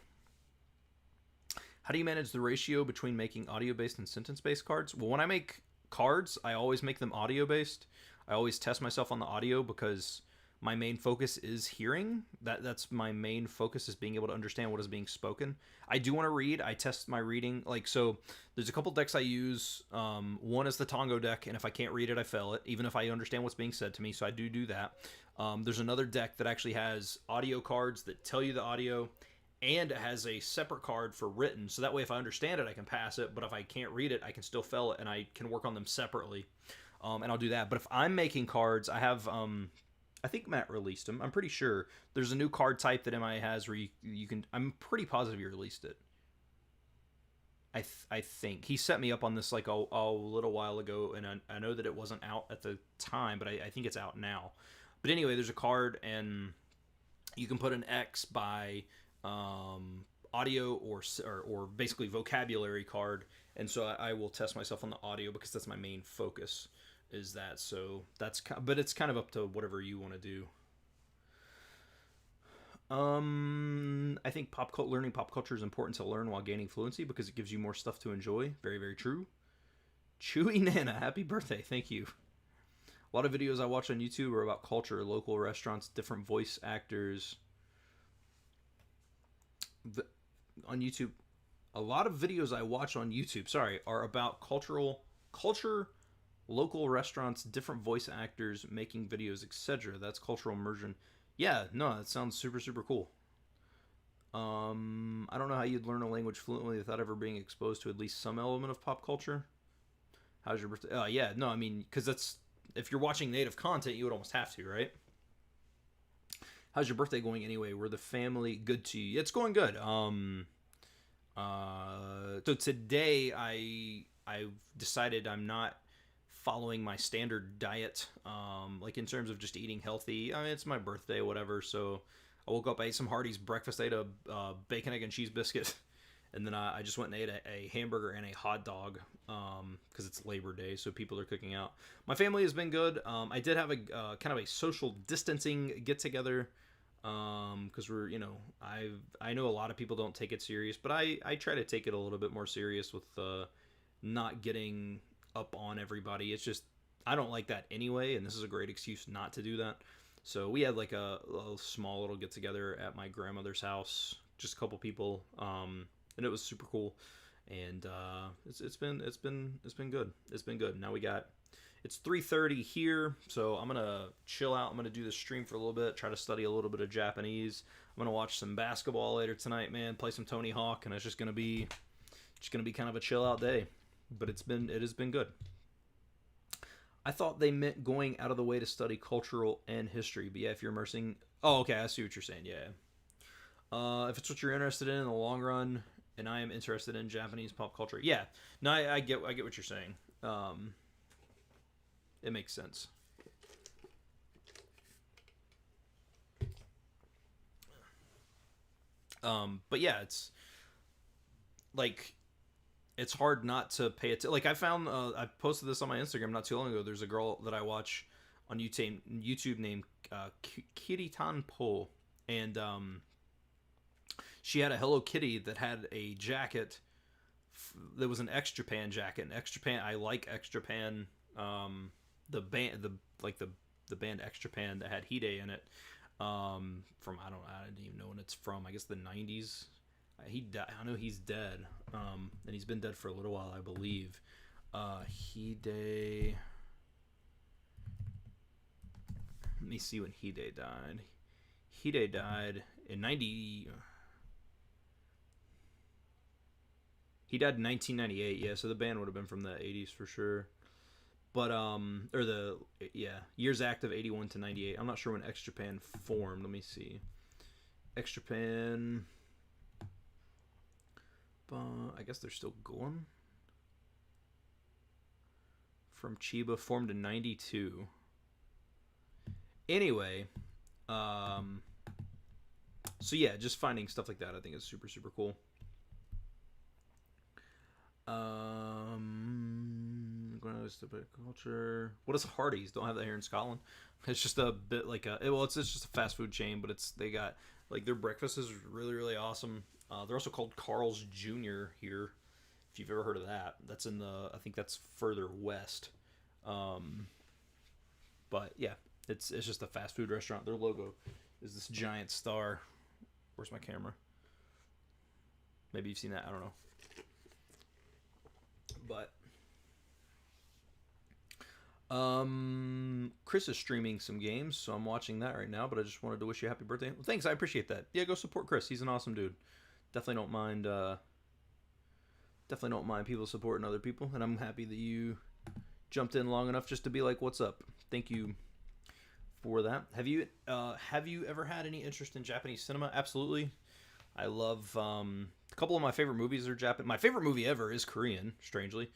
How do you manage the ratio between making audio-based and sentence-based cards? Well, when I make cards, I always make them audio-based. I always test myself on the audio, because my main focus is hearing. That's my main focus, is being able to understand what is being spoken. I do want to read. I test my reading. Like, so there's a couple decks I use. One is the Tongo deck, and if I can't read it, I fail it, even if I understand what's being said to me. So I do that. There's another deck that actually has audio cards that tell you the audio and it has a separate card for written. So that way, if I understand it, I can pass it. But if I can't read it, I can still fail it, and I can work on them separately. And I'll do that. But if I'm making cards, I have I think Matt released them. I'm pretty sure there's a new card type that MI has where you can. I'm pretty positive he released it. I think he set me up on this like a little while ago, and I know that it wasn't out at the time, but I think it's out now. But anyway, there's a card, and you can put an X by audio or basically vocabulary card, and so I will test myself on the audio because that's my main focus. Is that so? But it's kind of up to whatever you want to do. I think learning pop culture is important to learn while gaining fluency because it gives you more stuff to enjoy. Very, very true. Chewy Nana, happy birthday! Thank you. A lot of videos I watch on YouTube are about culture, local restaurants, different voice actors. On YouTube, a lot of videos I watch on YouTube, are about culture, local restaurants, different voice actors making videos, etc. That's cultural immersion. Yeah, no, that sounds super, super cool. I don't know how you'd learn a language fluently without ever being exposed to at least some element of pop culture. How's your birthday? Yeah, no, I mean, because if you're watching native content, you would almost have to, right? How's your birthday going anyway? Were the family good to you? It's going good. So today I've decided I'm not following my standard diet, like in terms of just eating healthy. I mean, it's my birthday, whatever. So I woke up, I ate some Hardee's breakfast, I ate a bacon, egg, and cheese biscuit, and then I just went and ate a hamburger and a hot dog because it's Labor Day, so people are cooking out. My family has been good. I did have a kind of a social distancing get together because we're, I know a lot of people don't take it serious, but I try to take it a little bit more serious with not getting up on everybody. It's just I don't like that anyway, and this is a great excuse not to do that. So we had like a small little get together at my grandmother's house, just a couple people, and it was super cool. And it's been good. It's been good. Now it's 3:30 here, so I'm gonna chill out. I'm gonna do this stream for a little bit, try to study a little bit of Japanese. I'm gonna watch some basketball later tonight, man. Play some Tony Hawk, and it's just gonna be kind of a chill out day. But it has been good. I thought they meant going out of the way to study cultural and history. But yeah, if you're immersing... Oh, okay, I see what you're saying, yeah. If it's what you're interested in the long run, and I am interested in Japanese pop culture. Yeah, no, I get what you're saying. It makes sense. But yeah, it's... like... it's hard not to pay attention. Like I found, I posted this on my Instagram not too long ago. There's a girl that I watch on YouTube named Kiritan Po, and she had a Hello Kitty that had a jacket that was an X Japan jacket. And X Japan, I like X Japan, the band, the band X Japan that had Hide in it. From I didn't even know when it's from. I guess the 90s. I know he's dead, and he's been dead for a little while, I believe. Hide. Let me see when Hide died. Hide died in 90. He died in 1998. Yeah, so the band would have been from the 80s for sure. But years active 81 to 98. I'm not sure when X Japan formed. Let me see. X Japan. I guess they're still going. From Chiba, formed in 92. Anyway, so yeah, just finding stuff like that I think is super, super cool. Culture. What is Hardee's? Don't have that here in Scotland. It's just a bit like it's just a fast food chain, but they got like their breakfast is really, really awesome. They're also called Carl's Jr. here, if you've ever heard of that. That's I think that's further west. But yeah, it's just a fast food restaurant. Their logo is this giant star. Where's my camera? Maybe you've seen that. I don't know. But Chris is streaming some games, so I'm watching that right now. But I just wanted to wish you a happy birthday. Well, thanks, I appreciate that. Yeah, go support Chris. He's an awesome dude. Definitely don't mind. Definitely don't mind people supporting other people, and I'm happy that you jumped in long enough just to be like, "What's up?" Thank you for that. Have you ever had any interest in Japanese cinema? Absolutely. I love a couple of my favorite movies are Japanese. My favorite movie ever is Korean, strangely.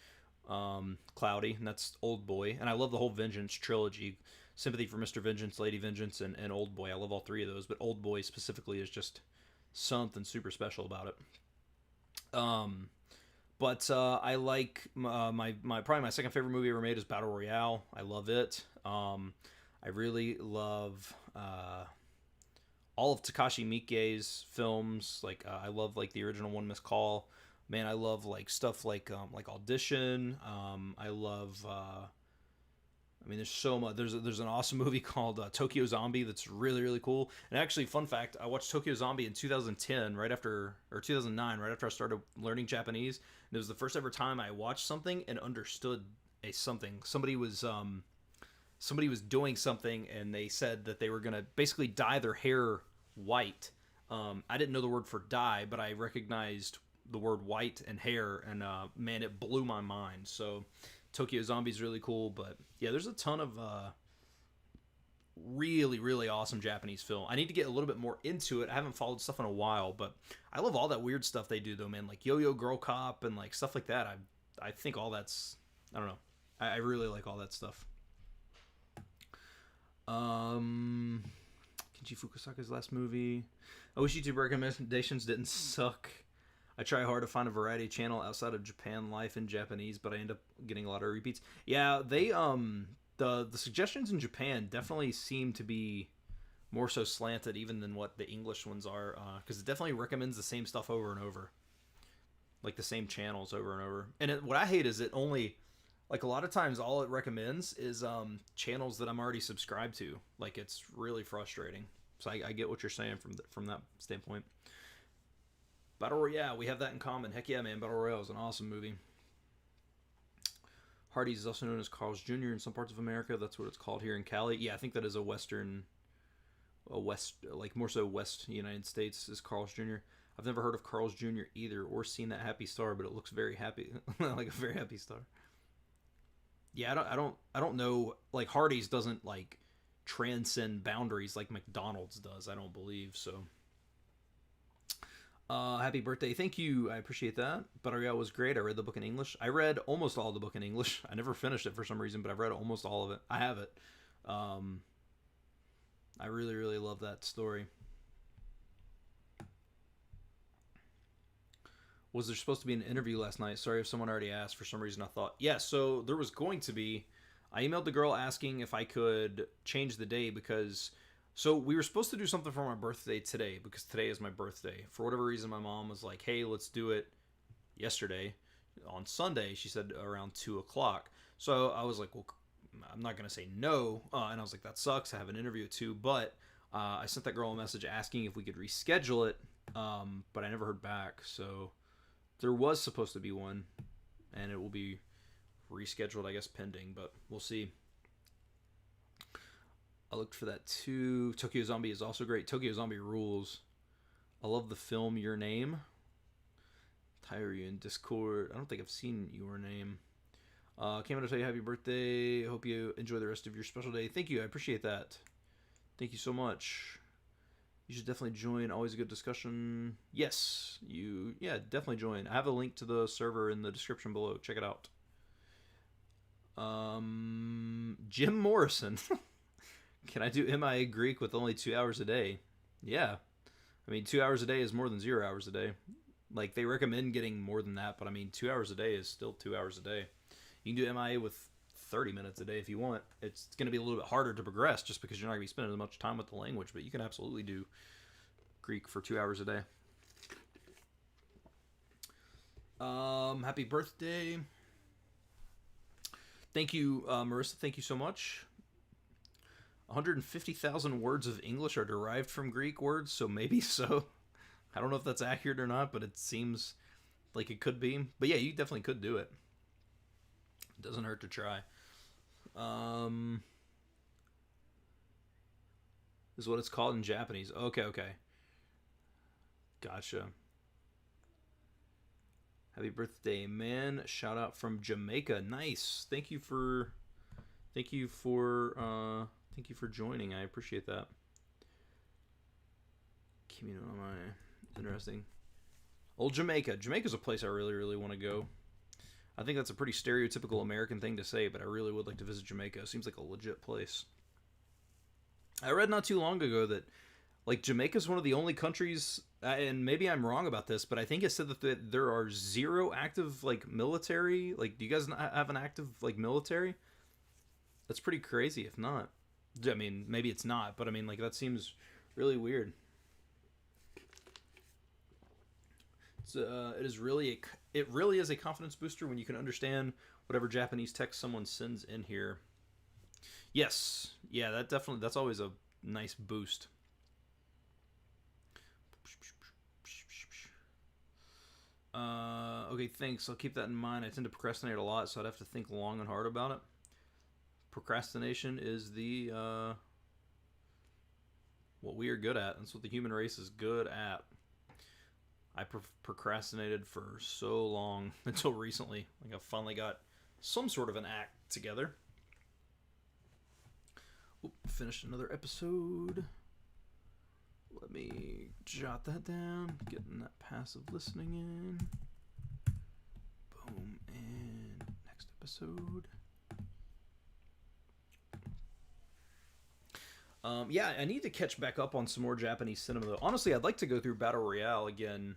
Cloudy, and that's Old Boy, and I love the whole Vengeance trilogy. Sympathy for Mr. Vengeance, Lady Vengeance, and Old Boy. I love all three of those, but Old Boy specifically is just something super special about it. But I like my probably my second favorite movie ever made is Battle Royale. I love it. I really love all of Takashi Miike's films. Like I love like the original One Missed Call. Man, I love like stuff like Audition. I love. I mean, there's so much. There's an awesome movie called Tokyo Zombie that's really really cool. And actually, fun fact: I watched Tokyo Zombie in 2010, right after or 2009, right after I started learning Japanese. And it was the first ever time I watched something and understood a something. Somebody was doing something, and they said that they were gonna basically dye their hair white. I didn't know the word for dye, but I recognized the word white and hair, and man, it blew my mind. So Tokyo Zombie is really cool, but yeah, there's a ton of really really awesome Japanese film. I need to get a little bit more into it. I haven't followed stuff in a while, but I love all that weird stuff they do though, man, like Yo-Yo Girl Cop and like stuff like that. I think all that's, I don't know, I really like all that stuff. Kenji Fukusaka's last movie. I wish YouTube recommendations didn't suck. I try hard to find a variety channel outside of Japan Life in Japanese, but I end up getting a lot of repeats. Yeah, they the suggestions in Japan definitely seem to be more so slanted even than what the English ones are, because it definitely recommends the same stuff over and over, like the same channels over and over. And what I hate is it only, like a lot of times all it recommends is channels that I'm already subscribed to. Like it's really frustrating. So I get what you're saying from that standpoint. Battle Royale, we have that in common. Heck yeah, man. Battle Royale is an awesome movie. Hardee's is also known as Carl's Jr. in some parts of America. That's what it's called here in Cali. Yeah, I think that is a like more so West United States is Carl's Jr. I've never heard of Carl's Jr. either or seen that happy star, but it looks very happy, like a very happy star. Yeah, I don't know. Like Hardee's doesn't like transcend boundaries like McDonald's does. I don't believe so. Happy birthday. Thank you. I appreciate that. Batteria was great. I read the book in English. I read almost all the book in English. I never finished it for some reason, but I've read almost all of it. I have it. I really, really love that story. Was there supposed to be an interview last night? Sorry if someone already asked. For some reason I thought. Yeah, so there was going to be. I emailed the girl asking if I could change the day because... So we were supposed to do something for my birthday today because today is my birthday. For whatever reason, my mom was like, hey, let's do it yesterday. On Sunday, she said around 2 o'clock. So I was like, well, I'm not going to say no. And I was like, that sucks. I have an interview at 2. But I sent that girl a message asking if we could reschedule it. But I never heard back. So there was supposed to be one. And it will be rescheduled, I guess, pending. But we'll see. I looked for that too. Tokyo Zombie is also great. Tokyo Zombie rules. I love the film Your Name. Tyre you in Discord. I don't think I've seen Your Name. Came out to tell you happy birthday. Hope you enjoy the rest of your special day. Thank you. I appreciate that. Thank you so much. You should definitely join. Always a good discussion. Yes. Yeah, definitely join. I have a link to the server in the description below. Check it out. Jim Morrison. Can I do MIA Greek with only 2 hours a day? Yeah. I mean, 2 hours a day is more than 0 hours a day. Like, they recommend getting more than that, but I mean, 2 hours a day is still 2 hours a day. You can do MIA with 30 minutes a day if you want. It's going to be a little bit harder to progress just because you're not going to be spending as much time with the language, but you can absolutely do Greek for 2 hours a day. Happy birthday. Thank you, Marissa. Thank you so much. 150,000 words of English are derived from Greek words, so maybe so. I don't know if that's accurate or not, but it seems like it could be. But yeah, you definitely could do it. It doesn't hurt to try. Is what it's called in Japanese. Okay. Gotcha. Happy birthday, man. Shout out from Jamaica. Nice. Thank you for joining. I appreciate that. Interesting. Old Jamaica. Jamaica's a place I really, really want to go. I think that's a pretty stereotypical American thing to say, but I really would like to visit Jamaica. It seems like a legit place. I read not too long ago that like Jamaica's one of the only countries, and maybe I'm wrong about this, but I think it said that there are 0 active like military. Like, do you guys have an active like military? That's pretty crazy. If not, I mean, maybe it's not, but I mean, like that seems really weird. It really is a confidence booster when you can understand whatever Japanese text someone sends in here. Yes, yeah, that's always a nice boost. Okay, thanks. I'll keep that in mind. I tend to procrastinate a lot, so I'd have to think long and hard about it. Procrastination is what we are good at. That's what the human race is good at. I procrastinated for so long until recently. Like I finally got some sort of an act together. Finished another episode. Let me jot that down. Getting that passive listening in. Boom. And next episode. Yeah, I need to catch back up on some more Japanese cinema, though. Honestly, I'd like to go through Battle Royale again,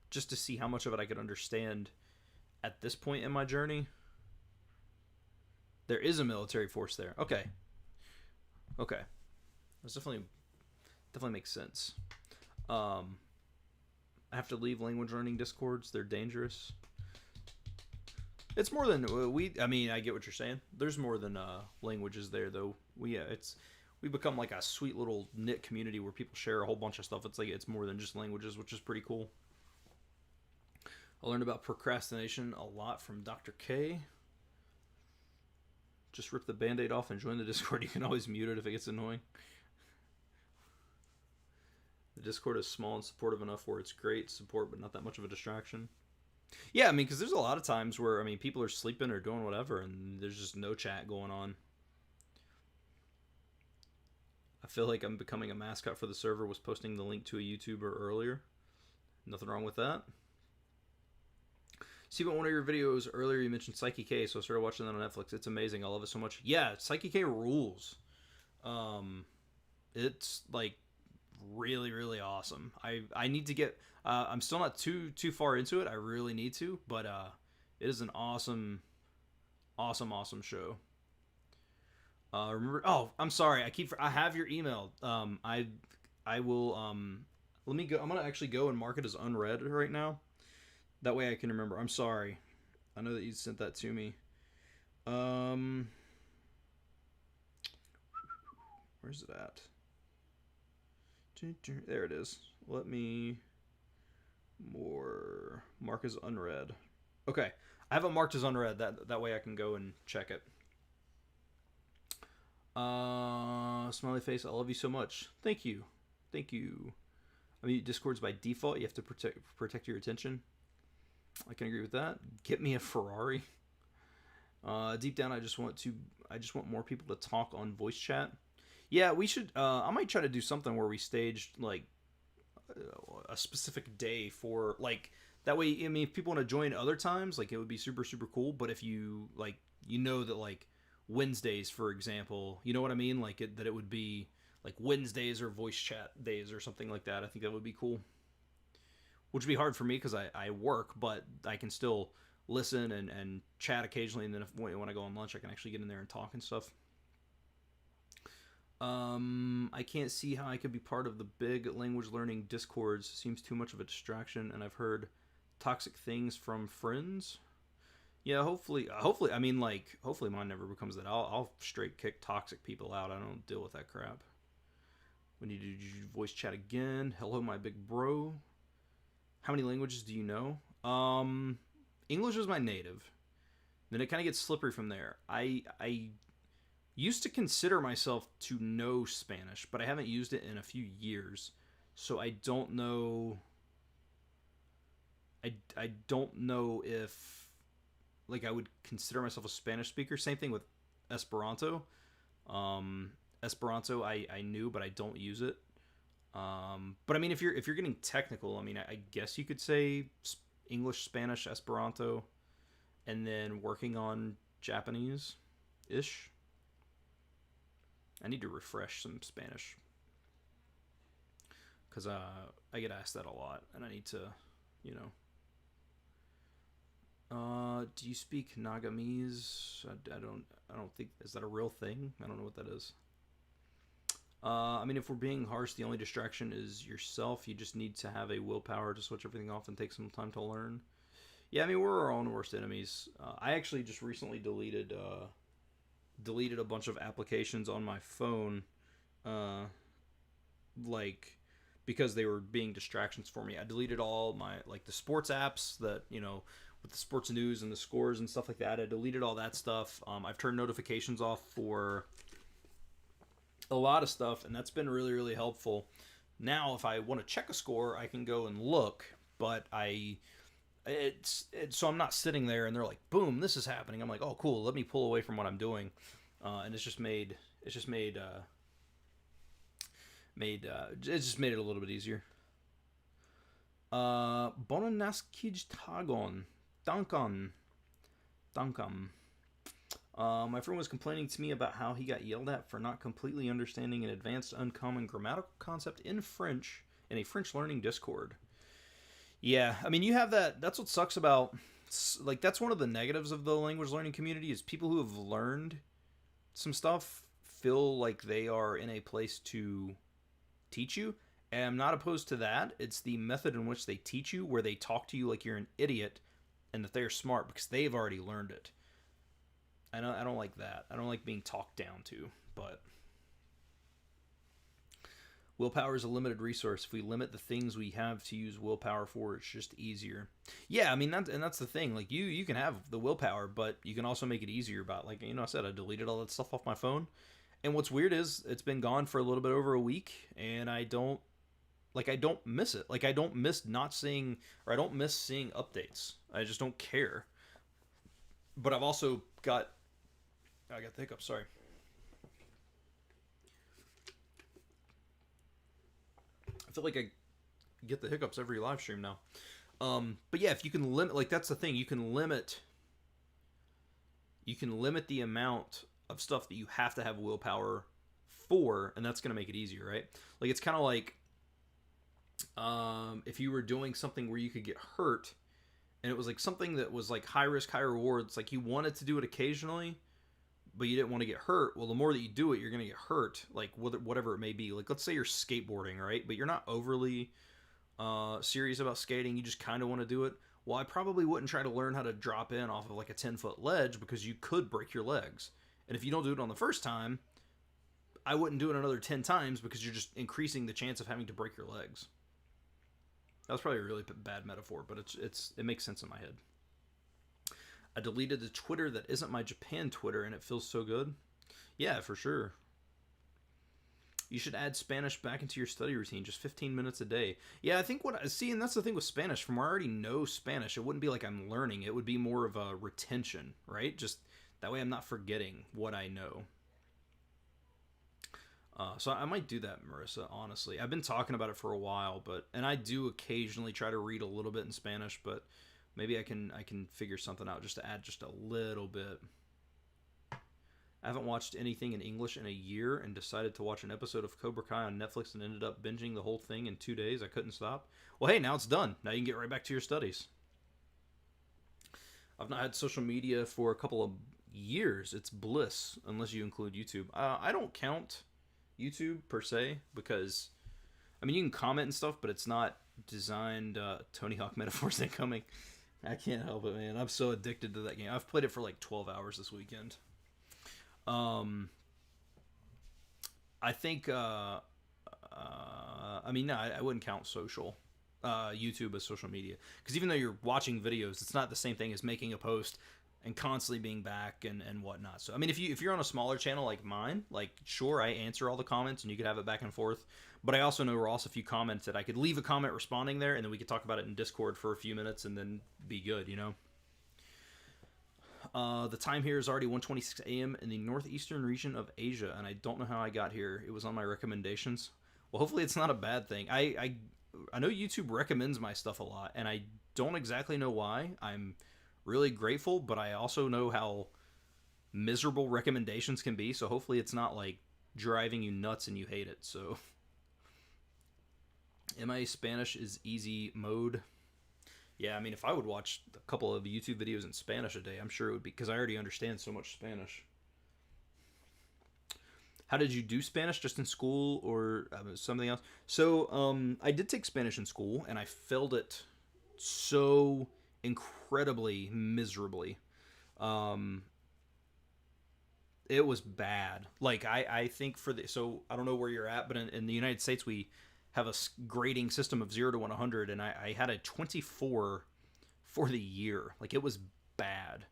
just to see how much of it I could understand at this point in my journey. There is a military force there. Okay. That's definitely makes sense. I have to leave language learning discords. They're dangerous. It's more than I get what you're saying. There's more than languages there, though. We become like a sweet little knit community where people share a whole bunch of stuff. It's more than just languages, which is pretty cool. I learned about procrastination a lot from Dr. K. Just rip the band-aid off and join the Discord. You can always mute it if it gets annoying. The Discord is small and supportive enough where it's great support, but not that much of a distraction. Yeah, I mean, because there's a lot of times where, people are sleeping or doing whatever, and there's just no chat going on. I feel like I'm becoming a mascot for the server, was posting the link to a YouTuber earlier. Nothing wrong with that. Seabolt, one of your videos earlier, you mentioned Psyche K, so I started watching that on Netflix. It's amazing. I love it so much. Yeah, Psyche K rules. It's, like, really, really awesome. I need to get... I'm still not too far into it. I really need to, but it is an awesome show. Remember? Oh, I'm sorry. I have your email. I will. Let me go. I'm gonna actually go and mark it as unread right now. That way I can remember. I'm sorry. I know that you sent that to me. Where's it at? There it is. Let me mark as unread. Okay, I have it marked as unread. That way I can go and check it. Smiley face. I love you so much. Thank you. Discord's by default. You have to protect your attention. I can agree with that. Get me a Ferrari. Deep down, I just want more people to talk on voice chat. Yeah, we should. I might try to do something where we staged like a specific day for like that way. If people want to join other times, like it would be super cool. But if you like, that like Wednesdays, for example, you know what I mean? Like that it would be like Wednesdays or voice chat days or something like that. I think that would be cool. Which would be hard for me because I work, but I can still listen and chat occasionally. And then when I go on lunch, I can actually get in there and talk and stuff. I can't see how I could be part of the big language learning discords. Seems too much of a distraction, and I've heard toxic things from friends. Yeah, hopefully, hopefully mine never becomes that. I'll straight kick toxic people out. I don't deal with that crap. We need to do voice chat again. Hello, my big bro. How many languages do you know? English is my native. Then it kind of gets slippery from there. I used to consider myself to know Spanish, but I haven't used it in a few years, so I don't know. I don't know if like I would consider myself a Spanish speaker. Same thing with Esperanto. Esperanto I knew, but I don't use it. But I mean, if you're getting technical, I mean, I guess you could say English, Spanish, Esperanto, and then working on Japanese ish. I need to refresh some Spanish because I get asked that a lot, and I need to, you know. Do you speak Nagamese? I don't think, is that a real thing? I don't know what that is. I mean, if we're being harsh, the only distraction is yourself. You just need to have a willpower to switch everything off and take some time to learn. Yeah, I mean, we're our own worst enemies. I actually just recently deleted a bunch of applications on my phone, like because they were being distractions for me. I deleted all my like the sports apps that with the sports news and the scores and stuff like that. I deleted all that stuff. I've turned notifications off for a lot of stuff, and that's been really, really helpful. Now, if I want to check a score, I can go and look, but so I'm not sitting there and they're like, boom, this is happening. I'm like, oh, cool. Let me pull away from what I'm doing, and it's just made it a little bit easier. Bonaskij Tagon. Duncan. My friend was complaining to me about how he got yelled at for not completely understanding an advanced uncommon grammatical concept in French in a French learning Discord. Yeah, I mean, you have that. That's what sucks about, like, that's one of the negatives of the language learning community is people who have learned some stuff feel like they are in a place to teach you. And I'm not opposed to that. It's the method in which they teach you, where they talk to you like you're an idiot and that they're smart because they've already learned it. I don't like that. I don't like being talked down to, but willpower is a limited resource. If we limit the things we have to use willpower for, it's just easier. Yeah, I mean, that's the thing. Like, you can have the willpower, but you can also make it easier about, like, I said, I deleted all that stuff off my phone. And what's weird is it's been gone for a little bit over a week, and I don't miss it. Like, I don't miss not seeing, or I don't miss seeing updates. I just don't care. But I've also got the hiccups, sorry. I feel like I get the hiccups every live stream now. But yeah, if you can limit, like, that's the thing, you can limit the amount of stuff that you have to have willpower for, and that's going to make it easier, right? Like, it's kind of like if you were doing something where you could get hurt, and it was like something that was like high risk, high rewards, like you wanted to do it occasionally, but you didn't want to get hurt. Well, the more that you do it, you're going to get hurt, like whatever it may be. Like, let's say you're skateboarding, right? But you're not overly serious about skating. You just kind of want to do it. Well, I probably wouldn't try to learn how to drop in off of like a 10-foot ledge because you could break your legs. And if you don't do it on the first time, I wouldn't do it another 10 times because you're just increasing the chance of having to break your legs. That was probably a really bad metaphor, but it makes sense in my head. I deleted the Twitter that isn't my Japan Twitter, and it feels so good. Yeah, for sure. You should add Spanish back into your study routine, just 15 minutes a day. Yeah, I think and that's the thing with Spanish. From where I already know Spanish, it wouldn't be like I'm learning. It would be more of a retention, right? Just that way I'm not forgetting what I know. So I might do that, Marissa, honestly. I've been talking about it for a while, and I do occasionally try to read a little bit in Spanish, but maybe I can figure something out just to add just a little bit. I haven't watched anything in English in a year and decided to watch an episode of Cobra Kai on Netflix and ended up binging the whole thing in 2 days. I couldn't stop. Well, hey, now it's done. Now you can get right back to your studies. I've not had social media for a couple of years. It's bliss, unless you include YouTube. I don't count YouTube per se because, I mean, you can comment and stuff, but it's not designed. Tony Hawk metaphors incoming. I can't help it, man. I'm so addicted to that game. I've played it for like 12 hours this weekend. I think, I mean, no, I wouldn't count YouTube as social media. Because even though you're watching videos, it's not the same thing as making a post, and constantly being back and whatnot. So I mean, if you're on a smaller channel like mine, like sure, I answer all the comments and you could have it back and forth. But I also know, Ross, if you commented, I could leave a comment responding there, and then we could talk about it in Discord for a few minutes and then be good, you know. The time here is already 1:26 a.m. in the northeastern region of Asia, and I don't know how I got here. It was on my recommendations. Well, hopefully it's not a bad thing. I know YouTube recommends my stuff a lot, and I don't exactly know why. I'm really grateful, but I also know how miserable recommendations can be, so hopefully it's not like driving you nuts and you hate it. So MA Spanish is easy mode. Yeah, I mean, if I would watch a couple of YouTube videos in Spanish a day, I'm sure it would be, because I already understand so much Spanish. How did you do Spanish? Just in school or something else? So I did take Spanish in school, and I failed it so incredibly miserably. It was bad. Like, I think so I don't know where you're at, but in the United States, we have a grading system of 0 to 100, and I had a 24 for the year. Like, it was bad.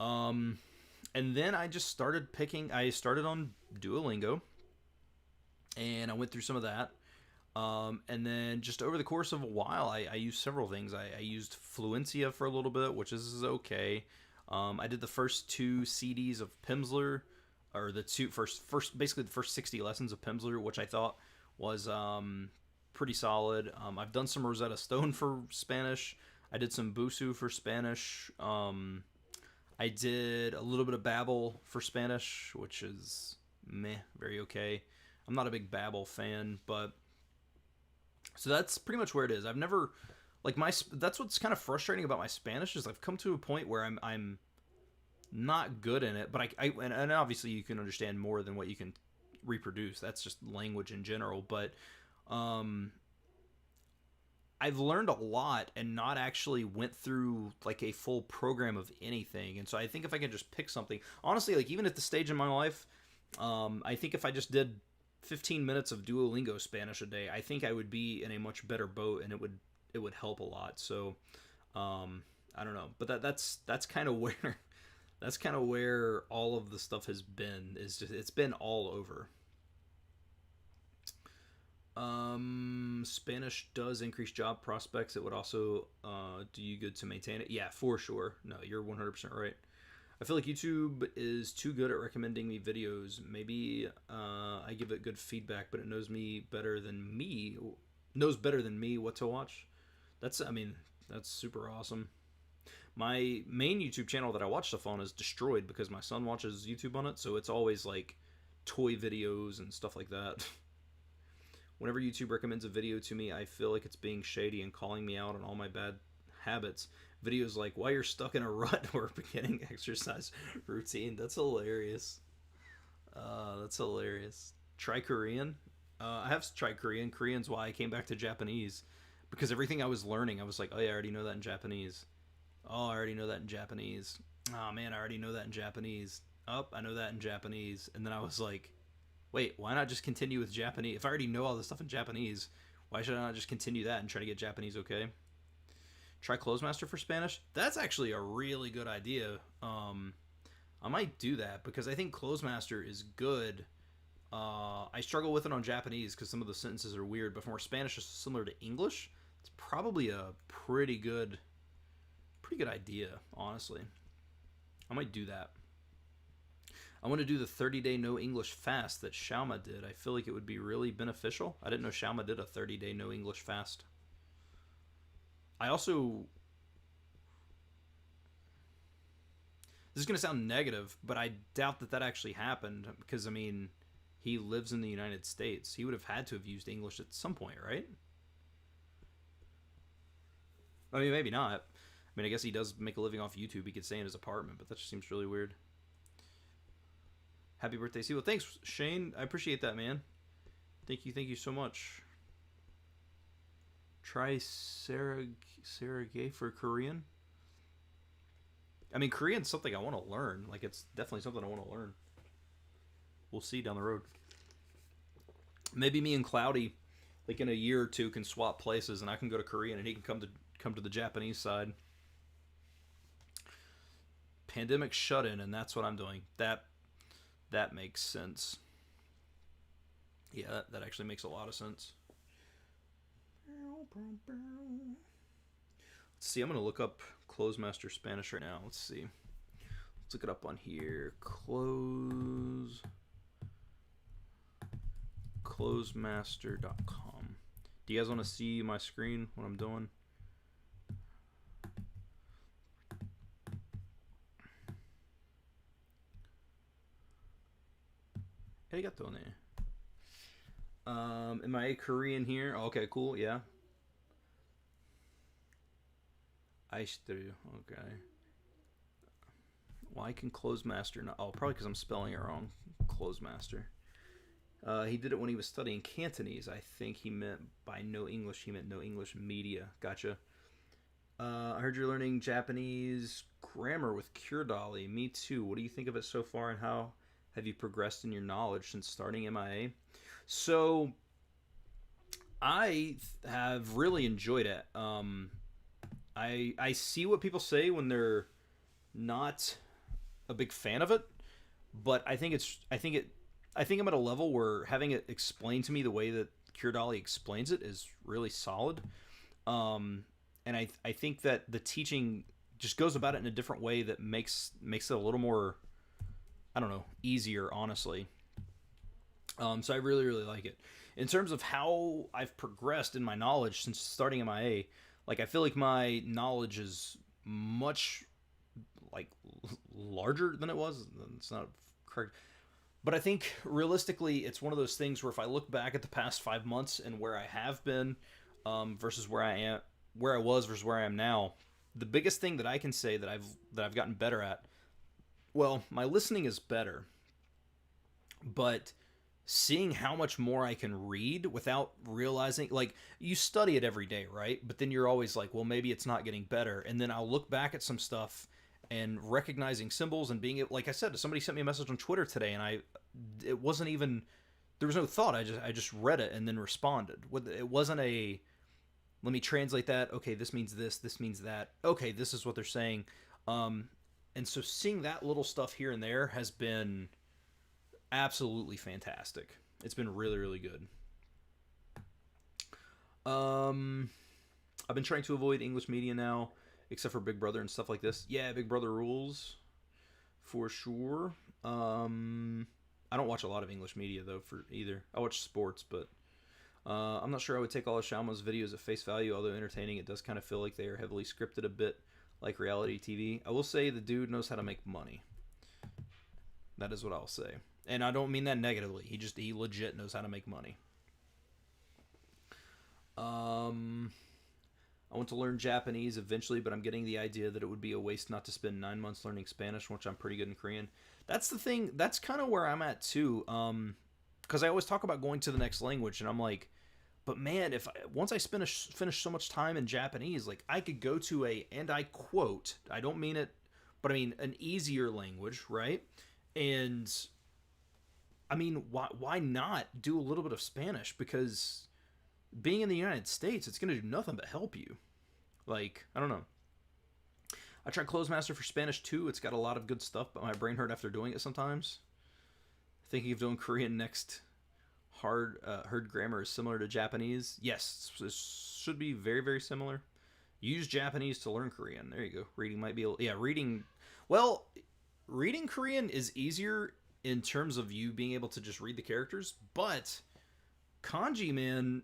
And then I just started I started on Duolingo, and I went through some of that. And then just over the course of a while, I used several things. I used Fluencia for a little bit, which is okay. I did the first 2 CDs of Pimsleur, or the basically the first 60 lessons of Pimsleur, which I thought was pretty solid. I've done some Rosetta Stone for Spanish. I did some Busu for Spanish. I did a little bit of Babbel for Spanish, which is meh, very okay. I'm not a big Babbel fan, but so that's pretty much where it is. I've never that's what's kind of frustrating about my Spanish is I've come to a point where I'm not good in it, but and obviously you can understand more than what you can reproduce. That's just language in general, but I've learned a lot and not actually went through like a full program of anything. And so I think if I could just pick something, honestly, like even at the stage in my life, I think if I just did 15 minutes of Duolingo Spanish a day, I think I would be in a much better boat, and it would help a lot. So I don't know, but that's kind of where that's kind of where all of the stuff has been. It's been all over. Spanish does increase job prospects. It would also do you good to maintain it. Yeah, for sure. No, you're 100% right. I feel like YouTube is too good at recommending me videos. Maybe I give it good feedback, but it knows better than me what to watch. That's super awesome. My main YouTube channel that I watch stuff on is destroyed because my son watches YouTube on it, so it's always like toy videos and stuff like that. Whenever YouTube recommends a video to me, I feel like it's being shady and calling me out on all my bad habits. Videos like why you're stuck in a rut or beginning exercise routine. That's hilarious. That's hilarious. Try Korean. I have tried Korean. Korean's why I came back to Japanese. Because everything I was learning, I was like, oh yeah, I already know that in Japanese. Oh, I already know that in Japanese. Oh man, I already know that in Japanese. Oh, I know that in Japanese. And then I was like, wait, why not just continue with Japanese? If I already know all this stuff in Japanese, why should I not just continue that and try to get Japanese okay? Try Closemaster for Spanish. That's actually a really good idea. I might do that because I think Closemaster is good. I struggle with it on Japanese because some of the sentences are weird, but for Spanish is similar to English. It's probably a pretty good idea, honestly. I might do that. I want to do the 30-day no English fast that Xiaoma did. I feel like it would be really beneficial. I didn't know Xiaoma did a 30-day no English fast. I also... This is going to sound negative, but I doubt that actually happened because, I mean, he lives in the United States. He would have had to have used English at some point, right? I mean, maybe not. I mean, I guess he does make a living off YouTube. He could stay in his apartment, but that just seems really weird. Happy birthday, Seabolt. Thanks, Shane. I appreciate that, man. Thank you so much. Try Sergey for Korean. I mean, Korean's something I want to learn. Like, it's definitely something I want to learn. We'll see down the road. Maybe me and Cloudy, like in a year or two, can swap places, and I can go to Korean, and he can come to the Japanese side. pandemic shut-in, and that's what I'm doing. That makes sense. Yeah, that actually makes a lot of sense. Let's see, I'm going to look up Closemaster Spanish right now. Let's see. Let's look it up on here. Closemaster.com. Do you guys want to see my screen, what I'm doing? Arigato ne. Am I Korean here? Okay, cool, yeah. Aishiteru, okay. Why can Closemaster not? Oh, probably because I'm spelling it wrong. Closemaster. He did it when he was studying Cantonese. I think he meant by no English, he meant no English media. Gotcha. I heard you're learning Japanese grammar with Curedolly. Me too. What do you think of it so far, and how have you progressed in your knowledge since starting MIA? So, I have really enjoyed it. I see what people say when they're not a big fan of it, but I think I'm at a level where having it explained to me the way that Curedolly explains it is really solid. And I think that the teaching just goes about it in a different way that makes it a little more, I don't know, easier, honestly. So I really, really like it. In terms of how I've progressed in my knowledge since starting MIA, like, I feel like my knowledge is much, like, larger than it was. It's not correct. But I think, realistically, it's one of those things where if I look back at the past 5 months and where I have been versus where I was versus where I am now, the biggest thing that I can say that I've gotten better at, well, my listening is better, but seeing how much more I can read without realizing, like, you study it every day, right? But then you're always like, well, maybe it's not getting better. And then I'll look back at some stuff and recognizing symbols and being, like I said, somebody sent me a message on Twitter today, and it wasn't even, there was no thought. I just read it and then responded. It wasn't a, let me translate that. Okay, this means this means that. Okay, this is what they're saying. And so seeing that little stuff here and there has been absolutely fantastic. It's been really, really good. I've been trying to avoid English media now, except for Big Brother and stuff like this. Yeah, Big Brother rules for sure. I don't watch a lot of English media though for either. I watch sports, but I'm not sure I would take all of Shyamalan's videos at face value. Although entertaining, it does kind of feel like they are heavily scripted a bit, like reality TV. I will say the dude knows how to make money. That is what I'll say. And I don't mean that negatively. He legit knows how to make money. I want to learn Japanese eventually, but I'm getting the idea that it would be a waste not to spend 9 months learning Spanish, which I'm pretty good in Korean. That's the thing. That's kind of where I'm at too. Because I always talk about going to the next language, and I'm like, but man, once I finish so much time in Japanese, like, I could go to and I quote, I don't mean it, but I mean an easier language, right? And I mean, why not do a little bit of Spanish? Because being in the United States, it's going to do nothing but help you. Like, I don't know. I tried Closemaster for Spanish too. It's got a lot of good stuff, but my brain hurt after doing it sometimes. Thinking of doing Korean next. Heard grammar is similar to Japanese. Yes, it should be very, very similar. Use Japanese to learn Korean. There you go. Reading might be... reading... Well, reading Korean is easier in terms of you being able to just read the characters, but kanji, man,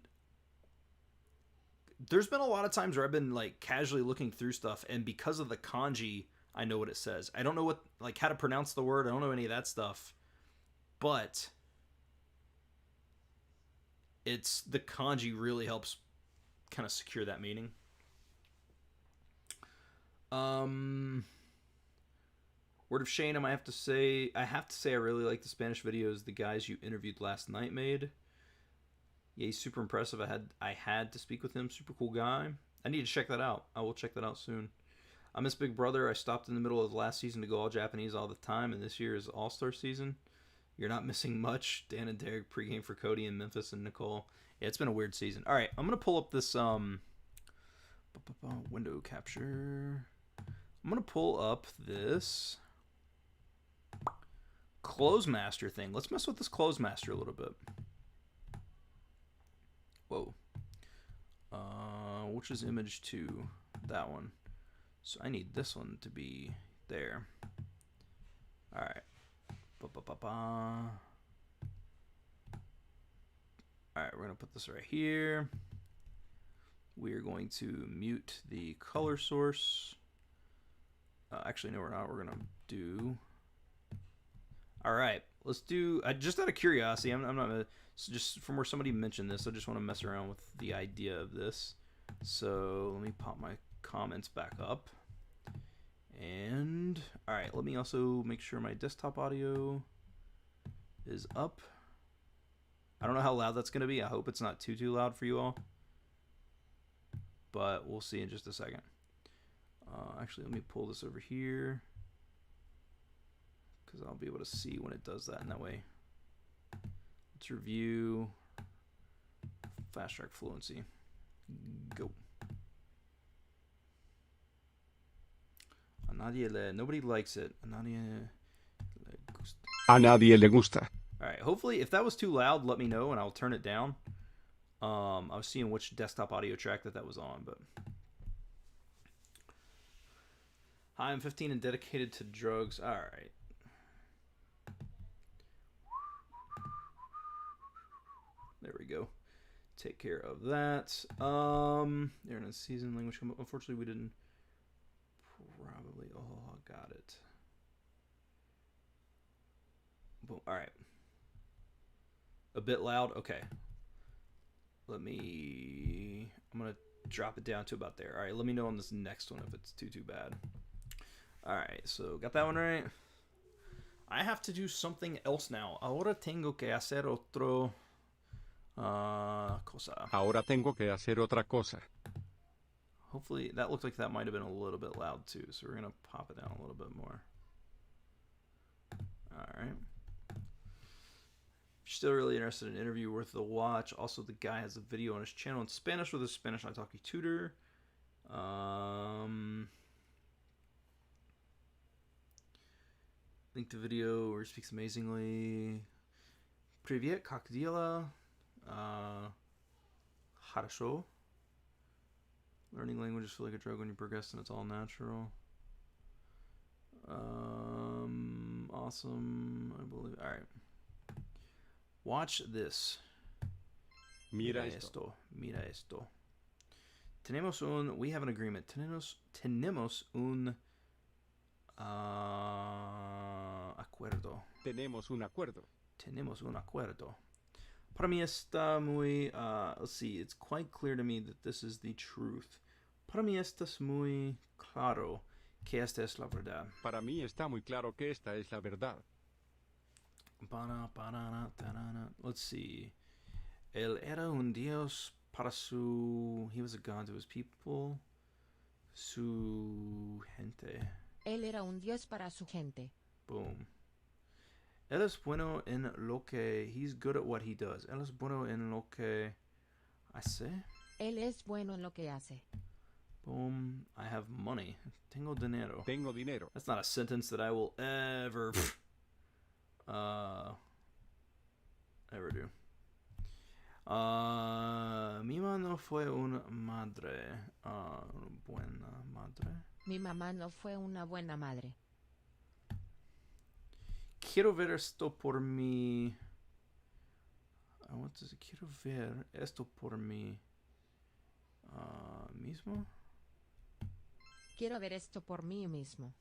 there's been a lot of times where I've been, like, casually looking through stuff, and because of the kanji, I know what it says. I don't know how to pronounce the word. I don't know any of that stuff, but it's the kanji really helps kind of secure that meaning. Word of shame, I have to say I really like the Spanish videos the guys you interviewed last night made. Yeah, he's super impressive. I had to speak with him. Super cool guy. I need to check that out. I will check that out soon. I miss Big Brother. I stopped in the middle of last season to go all Japanese all the time, and this year is All-Star season. You're not missing much. Dan and Derek pregame for Cody and Memphis and Nicole. Yeah, it's been a weird season. All right, I'm going to pull up this window capture. I'm going to pull up this Clothesmaster thing. Let's mess with this Clothesmaster a little bit. Whoa. Which is image 2? That one. So I need this one to be there. Alright. Alright, we're going to put this right here. We are going to mute the color source. Actually, no, we're not. We're going to do... Alright, let's do... just out of curiosity, I'm not... So just from where somebody mentioned this, I just want to mess around with the idea of this. So let me pop my comments back up. And... Alright, let me also make sure my desktop audio is up. I don't know how loud that's going to be. I hope it's not too loud for you all. But we'll see in just a second. Actually, let me pull this over here, because I'll be able to see when it does that in that way. Let's review Fast Track Fluency. Go. Nobody likes it. A nadie le gusta. Alright, hopefully, if that was too loud, let me know and I'll turn it down. I was seeing which desktop audio track that was on, but... Hi, I'm 15 and dedicated to drugs. Alright. There we go. Take care of that. They're in a season language. Unfortunately, we didn't... Probably... Oh, got it. Boom. Alright. A bit loud? Okay. I'm going to drop it down to about there. Alright, let me know on this next one if it's too bad. Alright, so got that one right. I have to do something else now. Ahora tengo que hacer otro cosa. Ahora tengo que hacer otra cosa. Hopefully, that looked like that might have been a little bit loud too, so we're going to pop it down a little bit more. Alright. If you're still really interested in an interview, worth the watch. Also, the guy has a video on his channel in Spanish with a Spanish italki tutor. Link to video where he speaks amazingly. Привет, как дела? Хорошо. Learning languages feel like a drug when you progress and it's all natural. Awesome. I believe. All right. Watch this. Mira esto. Mira esto. We have an agreement. Tenemos un acuerdo. Tenemos un acuerdo. Tenemos un acuerdo. Para mí está muy, let's see, it's quite clear to me that this is the truth. Para mí está muy claro que esta es la verdad. Para mí está muy claro que esta es la verdad. Let's see. Él era un dios para su... He was a god to his people. Su gente. Él era un dios para su gente. Boom. Él es bueno en lo que... He's good at what he does. Él es bueno en lo que hace. Él es bueno en lo que hace. Boom. I have money. Tengo dinero. Tengo dinero. That's not a sentence that I will ever... ever do. Mi mamá no fue una madre. Buena madre. Mi mamá no fue una buena madre. Quiero ver esto por mí. Quiero ver esto por mí mismo. Quiero ver esto por mí mismo.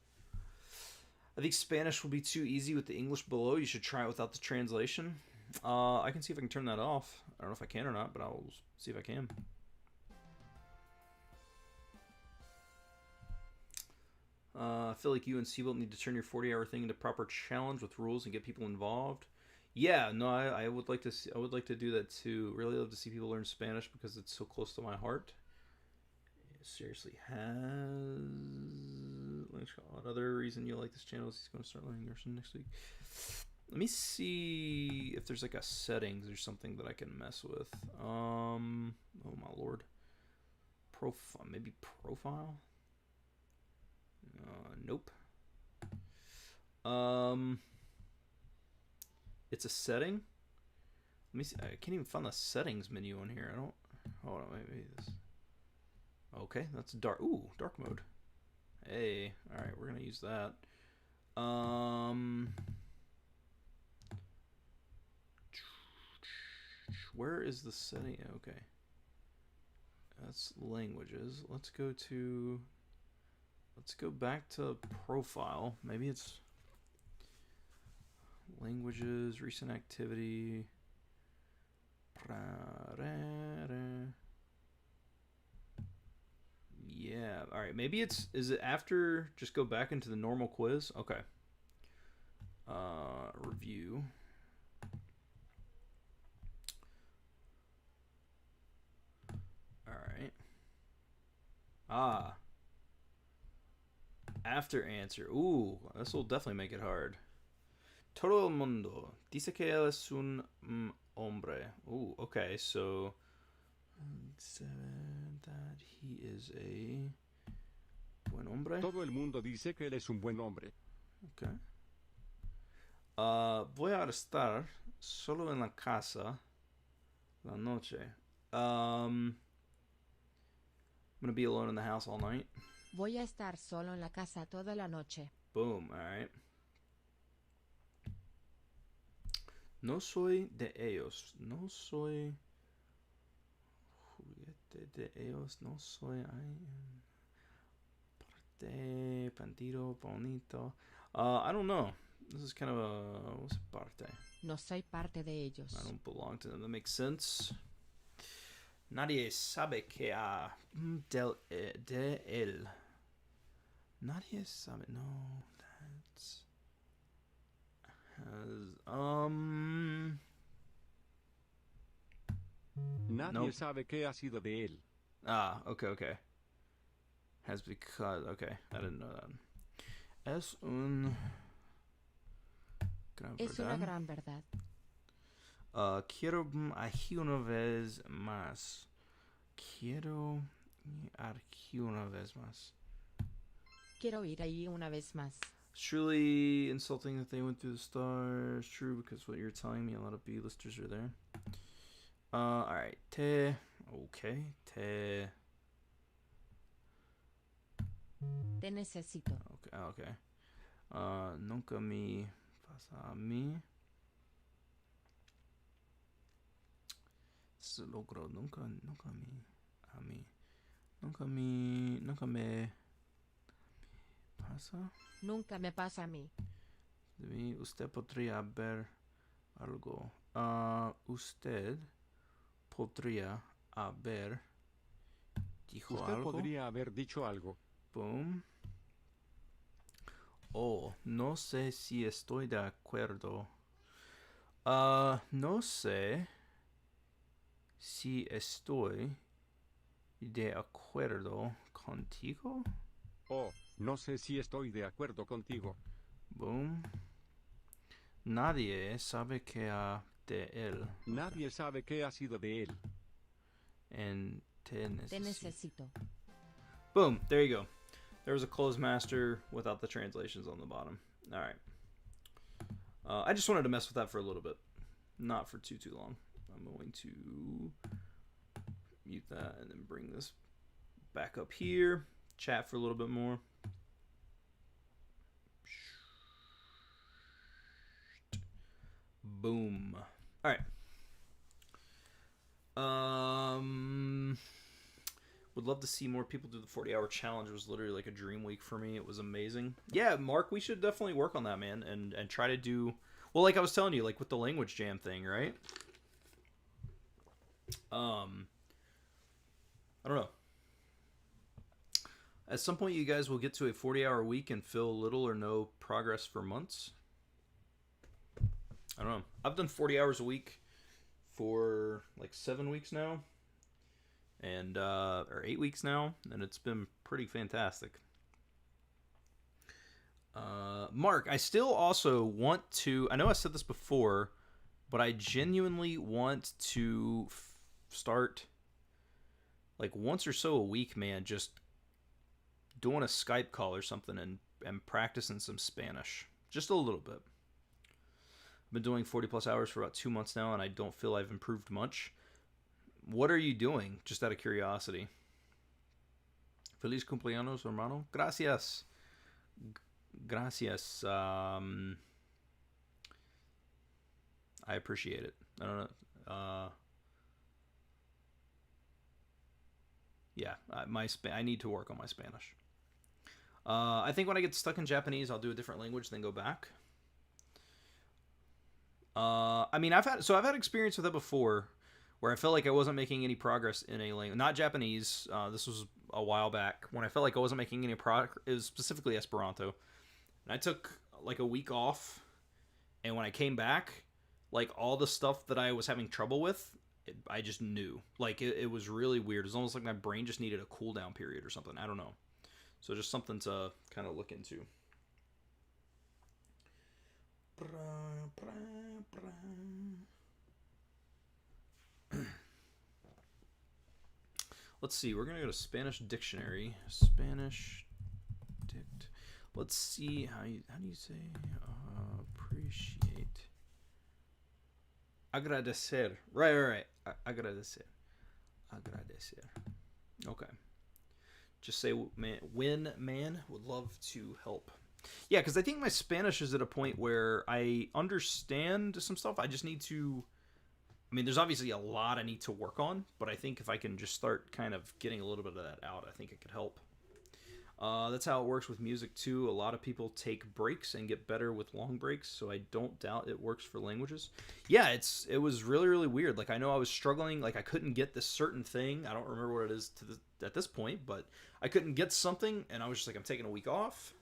I think Spanish will be too easy with the English below. You should try it without the translation. I can see if I can turn that off. I don't know if I can or not, but I'll see if I can. I feel like you and Seabolt need to turn your 40-hour thing into proper challenge with rules and get people involved. Yeah, no, I would like to see, I would like to do that too. Really love to see people learn Spanish because it's so close to my heart. It seriously has. Another reason you like this channel is he's going to start learning Russian next week. Let me see if there's like a settings or something that I can mess with. Oh my lord. Profile, maybe profile. Nope. It's a setting. Let me see. I can't even find the settings menu on here. I don't. Hold on. Maybe this. Okay, that's dark. Ooh, dark mode. Hey. All right, we're gonna use that. Where is the setting? Okay. That's languages. Let's go back to profile. Maybe it's languages, recent activity. Yeah. All right. Maybe is it after? Just go back into the normal quiz. Okay. Review. All right. After answer. Ooh, this will definitely make it hard. Todo el mundo dice que él es un hombre. Ooh, okay, so that he is a buen hombre. Todo el mundo dice que él es un buen hombre. Okay. Voy a estar solo en la casa la noche. I'm gonna be alone in the house all night. Voy a estar solo en la casa toda la noche. Boom, alright. No soy de ellos. No soy juguete de ellos. No soy parte, bandido, bonito. I don't know. This is kind of a... What's parte? No soy parte de ellos. I don't belong to them. That makes sense. Nadie sabe que de él. Nadie sabe. No, that's... Nadie Nope. sabe qué ha sido de él. Okay. Has because... Okay, I didn't know that. Es un... Es una gran verdad. Quiero ir una vez más. Quiero ir una vez más. Quiero ir allí una vez más. It's truly insulting that they went through the stars. True, because what you're telling me, a lot of B-listers are there. Alright. Te. Okay. Te. Te necesito. Okay. Nunca me pasa a mí. Se logró. Nunca me pasa. Nunca me pasa a mí. De mí, usted podría haber algo. Usted podría haber dijo Usted algo. podría haber dicho algo. Boom. Oh, no sé si estoy de acuerdo. No sé si estoy de acuerdo contigo. Oh, no sé si estoy de acuerdo contigo. Boom. Nadie sabe qué ha de él. Nadie sabe qué ha sido de él. And te necesito. Boom. There you go. There was a closed master without the translations on the bottom. All right. I just wanted to mess with that for a little bit. Not for too long. I'm going to mute that and then bring this back up here. Chat for a little bit more. Boom. All right. Would love to see more people do the 40-hour challenge. It was literally like a dream week for me. It was amazing. Yeah, Mark, we should definitely work on that, man, and try to do... Well, like I was telling you, like with the language jam thing, right? I don't know. At some point, you guys will get to a 40-hour week and feel little or no progress for months. I don't know. I've done 40 hours a week for like 7 weeks now. And or 8 weeks now, and it's been pretty fantastic. Mark, I still also want to... I know I said this before, but I genuinely want to start like once or so a week, man, just doing a Skype call or something and practicing some Spanish. Just a little bit. I've been doing 40 plus hours for about 2 months now, and I don't feel I've improved much. What are you doing? Just out of curiosity. Feliz cumpleaños, hermano. Gracias. Gracias. I appreciate it. I don't know. Yeah, I need to work on my Spanish. I think when I get stuck in Japanese, I'll do a different language, then go back. I mean, I've had experience with it before, where I felt like I wasn't making any progress in a language. Not Japanese. This was a while back when I felt like I wasn't making any progress. It was specifically Esperanto, and I took like a week off, and when I came back, like all the stuff that I was having trouble with, I just knew. Like it was really weird. It was almost like my brain just needed a cool down period or something. I don't know. So just something to kind of look into. Let's see. We're gonna go to Spanish dictionary. Spanish dict. Let's see how do you say appreciate? Agradecer. Right. Agradecer. Okay. Just say man would love to help. Yeah, because I think my Spanish is at a point where I understand some stuff. I just need to... I mean, there's obviously a lot I need to work on, but I think if I can just start kind of getting a little bit of that out, I think it could help. That's how it works with music, too. A lot of people take breaks and get better with long breaks, so I don't doubt it works for languages. Yeah, it was really, really weird. Like, I know I was struggling. Like, I couldn't get this certain thing. I don't remember what it is at this point, but I couldn't get something, and I was just like, I'm taking a week off.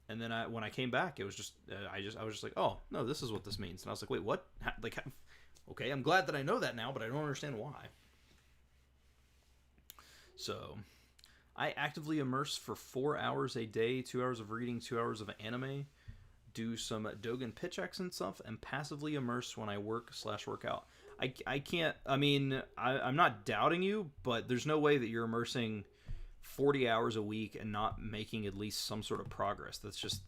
And then when I came back, it was just I was just like, oh no, this is what this means. And I was like, wait, what? Okay, I'm glad that I know that now, but I don't understand why. So, I actively immerse for 4 hours a day, 2 hours of reading, 2 hours of anime, do some Dogen pitch accent stuff, and passively immerse when I work/work out. I can't. I mean, I'm not doubting you, but there's no way that you're immersing 40 hours a week and not making at least some sort of progress. That's just,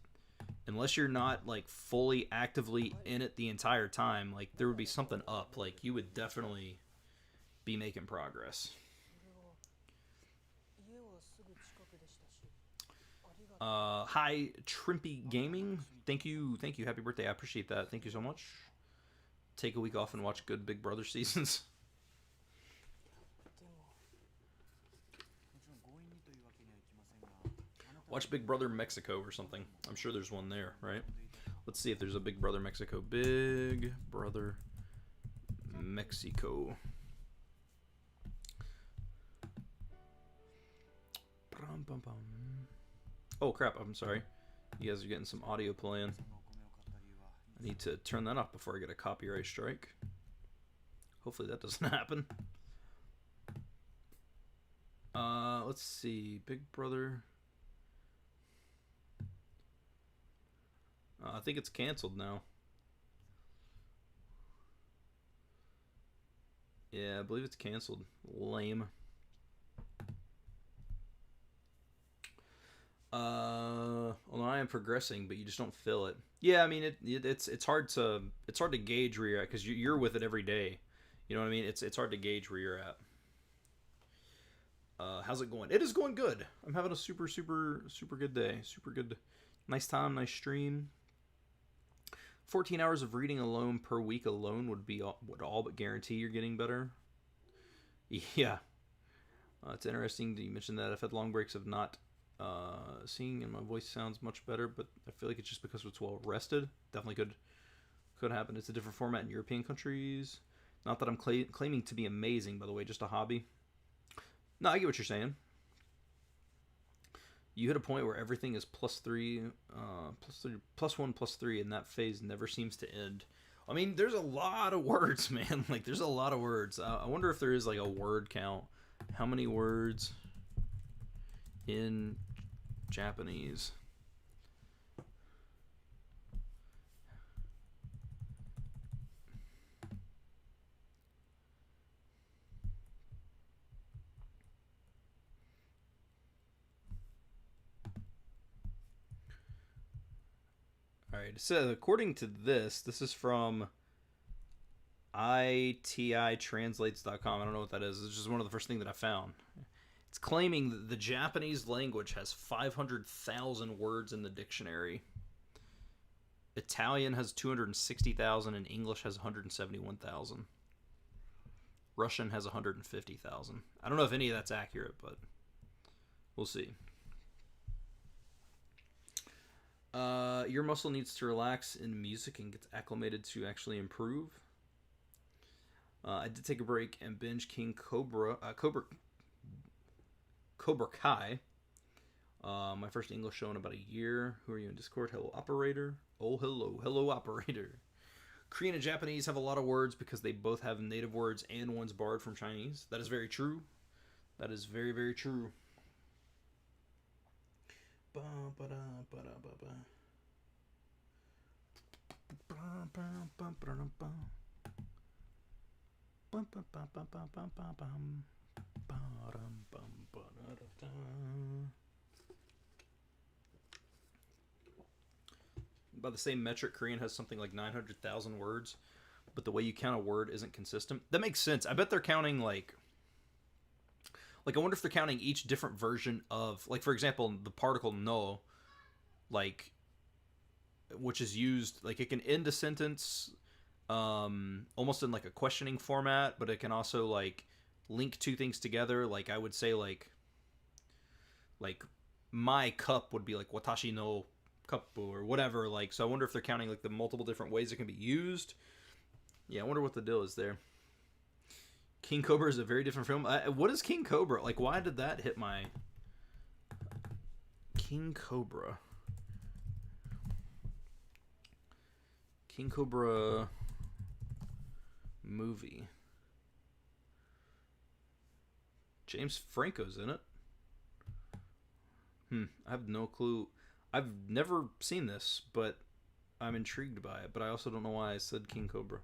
unless you're not like fully actively in it the entire time, like there would be something up. Like you would definitely be making progress. Hi Trimpy Gaming, thank you, happy birthday, I appreciate that, thank you so much. Take a week off and watch good Big Brother seasons. Watch Big Brother Mexico or something. I'm sure there's one there, right? Let's see if there's a Big Brother Mexico. Big Brother Mexico. Oh crap, I'm sorry. You guys are getting some audio playing. I need to turn that off before I get a copyright strike. Hopefully that doesn't happen. Let's see. Big Brother... I think it's canceled now. Yeah, I believe it's canceled. Lame. Well, I am progressing, but you just don't feel it. Yeah, I mean it's hard to gauge where you're at because you're with it every day. You know what I mean? It's hard to gauge where you're at. How's it going? It is going good. I'm having a super good day. Super good. Nice time, nice stream. 14 hours of reading alone per week alone would all but guarantee you're getting better. Yeah. It's interesting that you mentioned that. I've had long breaks of not singing and my voice sounds much better, but I feel like it's just because it's well rested. Definitely could happen. It's a different format in European countries. Not that I'm claiming to be amazing, by the way, just a hobby. No, I get what you're saying. You hit a point where everything is +3, +1, +3, and that phase never seems to end. I mean, there's a lot of words, man. Like, there's a lot of words. I wonder if there is, like, a word count. How many words in Japanese? All right. So according to this is from ititranslates.com. I don't know what that is. It's just one of the first things that I found. It's claiming that the Japanese language has 500,000 words in the dictionary. Italian has 260,000 and English has 171,000. Russian has 150,000. I don't know if any of that's accurate, but we'll see. Your muscle needs to relax in music and gets acclimated to actually improve. I did take a break and binge Cobra Kai. My first English show in about a year. Who are you in Discord? Hello, operator. Oh, hello, operator. Korean and Japanese have a lot of words because they both have native words and one's borrowed from Chinese. That is very true. That is very, very true. By the same metric, Korean has something like 900,000 words, but the way you count a word isn't consistent. That makes sense. I bet they're counting like I wonder if they're counting each different version of, like, for example, the particle no, like, which is used, like, it can end a sentence almost in like a questioning format, but it can also like link two things together. Like I would say like my cup would be like watashi no kappu or whatever. Like, so I wonder if they're counting like the multiple different ways it can be used. Yeah, I wonder what the deal is there. King Cobra is a very different film. What is King Cobra? Like, why did that hit my... King Cobra. King Cobra movie. James Franco's in it. I have no clue. I've never seen this, but I'm intrigued by it. But I also don't know why I said King Cobra.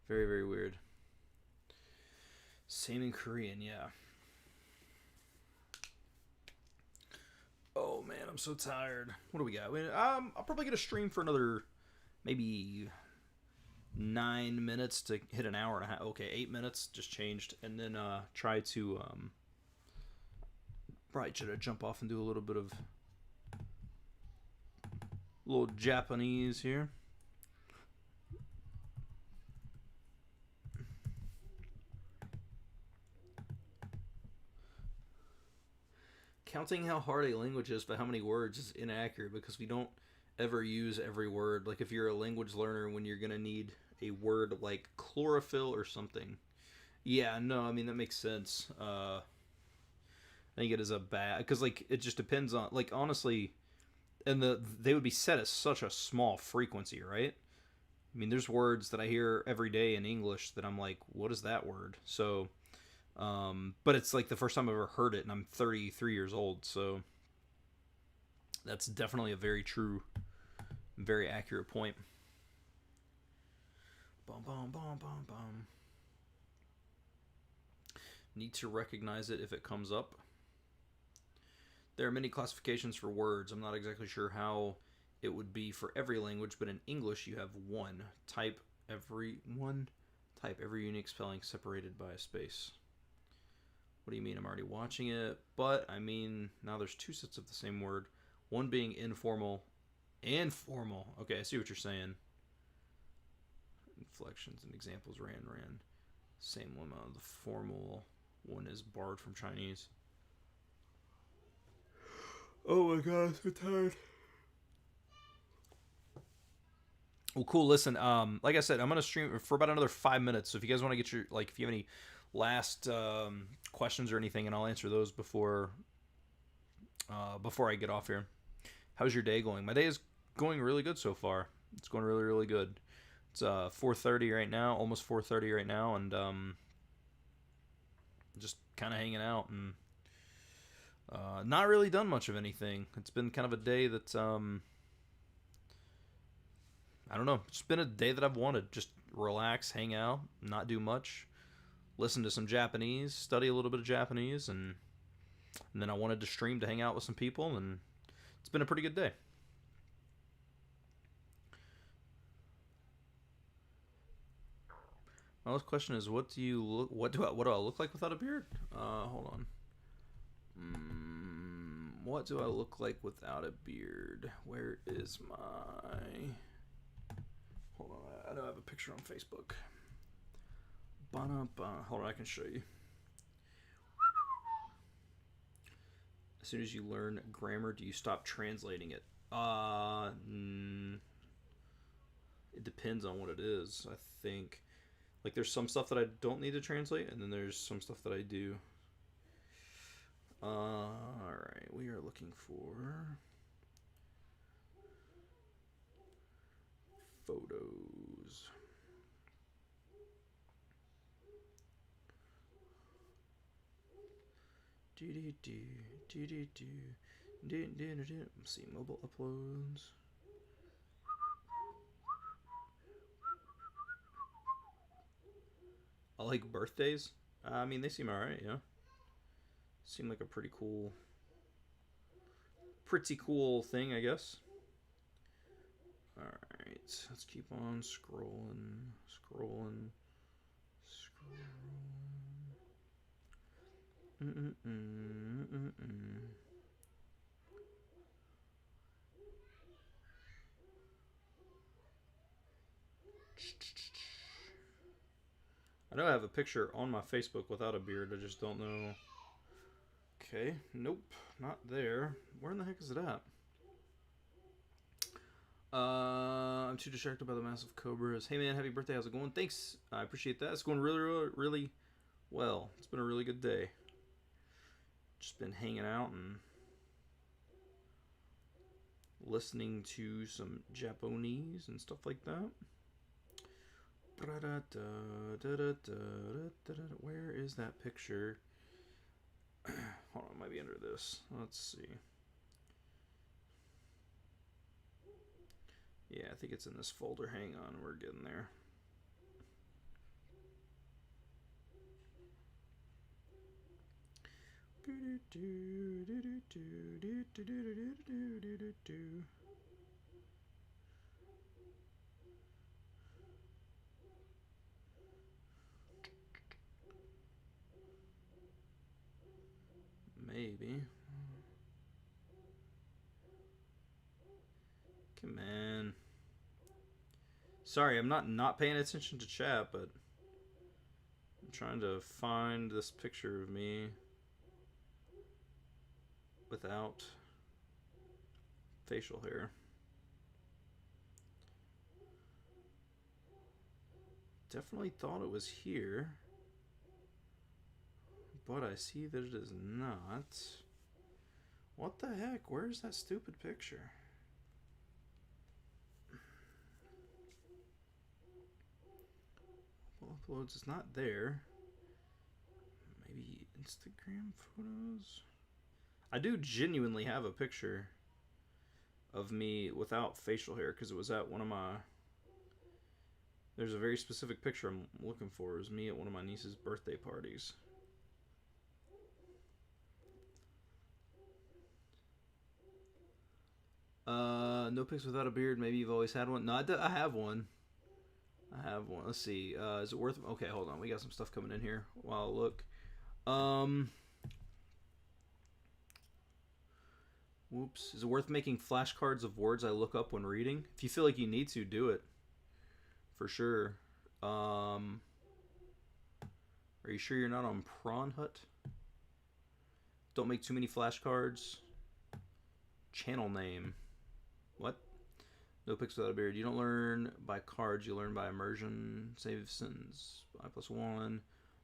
Very, very weird. Same in Korean, yeah. Oh man, I'm so tired. What do we got? I'll probably get a stream for another maybe 9 minutes to hit an hour and a half. Okay, 8 minutes just changed, and then try to probably should I jump off and do a little bit of little Japanese here. Counting how hard a language is by how many words is inaccurate because we don't ever use every word. Like if you're a language learner, when you're going to need a word like chlorophyll or something. Yeah, no, I mean, that makes sense. I think it is a bad... Because, like, it just depends on... Like, honestly, and they would be set at such a small frequency, right? I mean, there's words that I hear every day in English that I'm like, what is that word? So... but it's like the first time I've ever heard it, and I'm 33 years old, so that's definitely a very true, very accurate point. Bum, bum, bum, bum, bum. Need to recognize it if it comes up. There are many classifications for words. I'm not exactly sure how it would be for every language, but in English you have one. Type every unique spelling separated by a space. What do you mean? I'm already watching it. But, I mean, now there's two sets of the same word. One being informal and formal. Okay, I see what you're saying. Inflections and examples, ran. Same one. The formal one is borrowed from Chinese. Oh my god, I'm so tired. Well, cool. Listen, like I said, I'm going to stream for about another 5 minutes. So if you guys want to get your, like, if you have any last questions or anything, and I'll answer those before I get off here. How's your day going? My day is going really good so far. It's going really, really good. It's 4:30 right now, almost 4:30 right now, and just kind of hanging out and not really done much of anything. It's been kind of a day that I don't know. It's been a day that I've wanted. Just relax, hang out, not do much. Listen to some Japanese, study a little bit of Japanese, and then I wanted to stream to hang out with some people, and it's been a pretty good day. My last question is, what do I look like without a beard? Hold on. What do I look like without a beard? Where is my... Hold on, I know I have a picture on Facebook. Hold on, I can show you. As soon as you learn grammar, do you stop translating it? It depends on what it is, I think. Like, there's some stuff that I don't need to translate, and then there's some stuff that I do. Alright, we are looking for photos. Let's see, mobile uploads. I like birthdays. I mean, they seem alright, yeah. Seem like a pretty cool thing, I guess. Alright, let's keep on scrolling. I know I have a picture on my Facebook without a beard, I just don't know. Okay, nope, not there. Where in the heck is it at? I'm too distracted by the massive cobras. Hey man, happy birthday, how's it going? Thanks, I appreciate that. It's going really well. It's been a really good day. Just been hanging out and listening to some Japanese and stuff like that. Where is that picture? Hold on, it might be under this. Let's see. Yeah, I think it's in this folder. Hang on, we're getting there. Maybe. Come on. Sorry, I'm not paying attention to chat, but I'm trying to find this picture of me without facial hair. Definitely thought it was here, but I see that it is not. What the heck? Where's that stupid picture? Uploads is not there. Maybe Instagram photos? I do genuinely have a picture of me without facial hair because it was at one of my... There's a very specific picture I'm looking for. It was me at one of my niece's birthday parties. No pics without a beard. Maybe you've always had one. No, I have one. Let's see. Is it worth... Okay, hold on. We got some stuff coming in here while I look. Whoops. Is it worth making flashcards of words I look up when reading? If you feel like you need to, do it. For sure. Are you sure you're not on Prawn Hut? Don't make too many flashcards. Channel name. What? No pics without a beard. You don't learn by cards, you learn by immersion. Save sentence. I+1.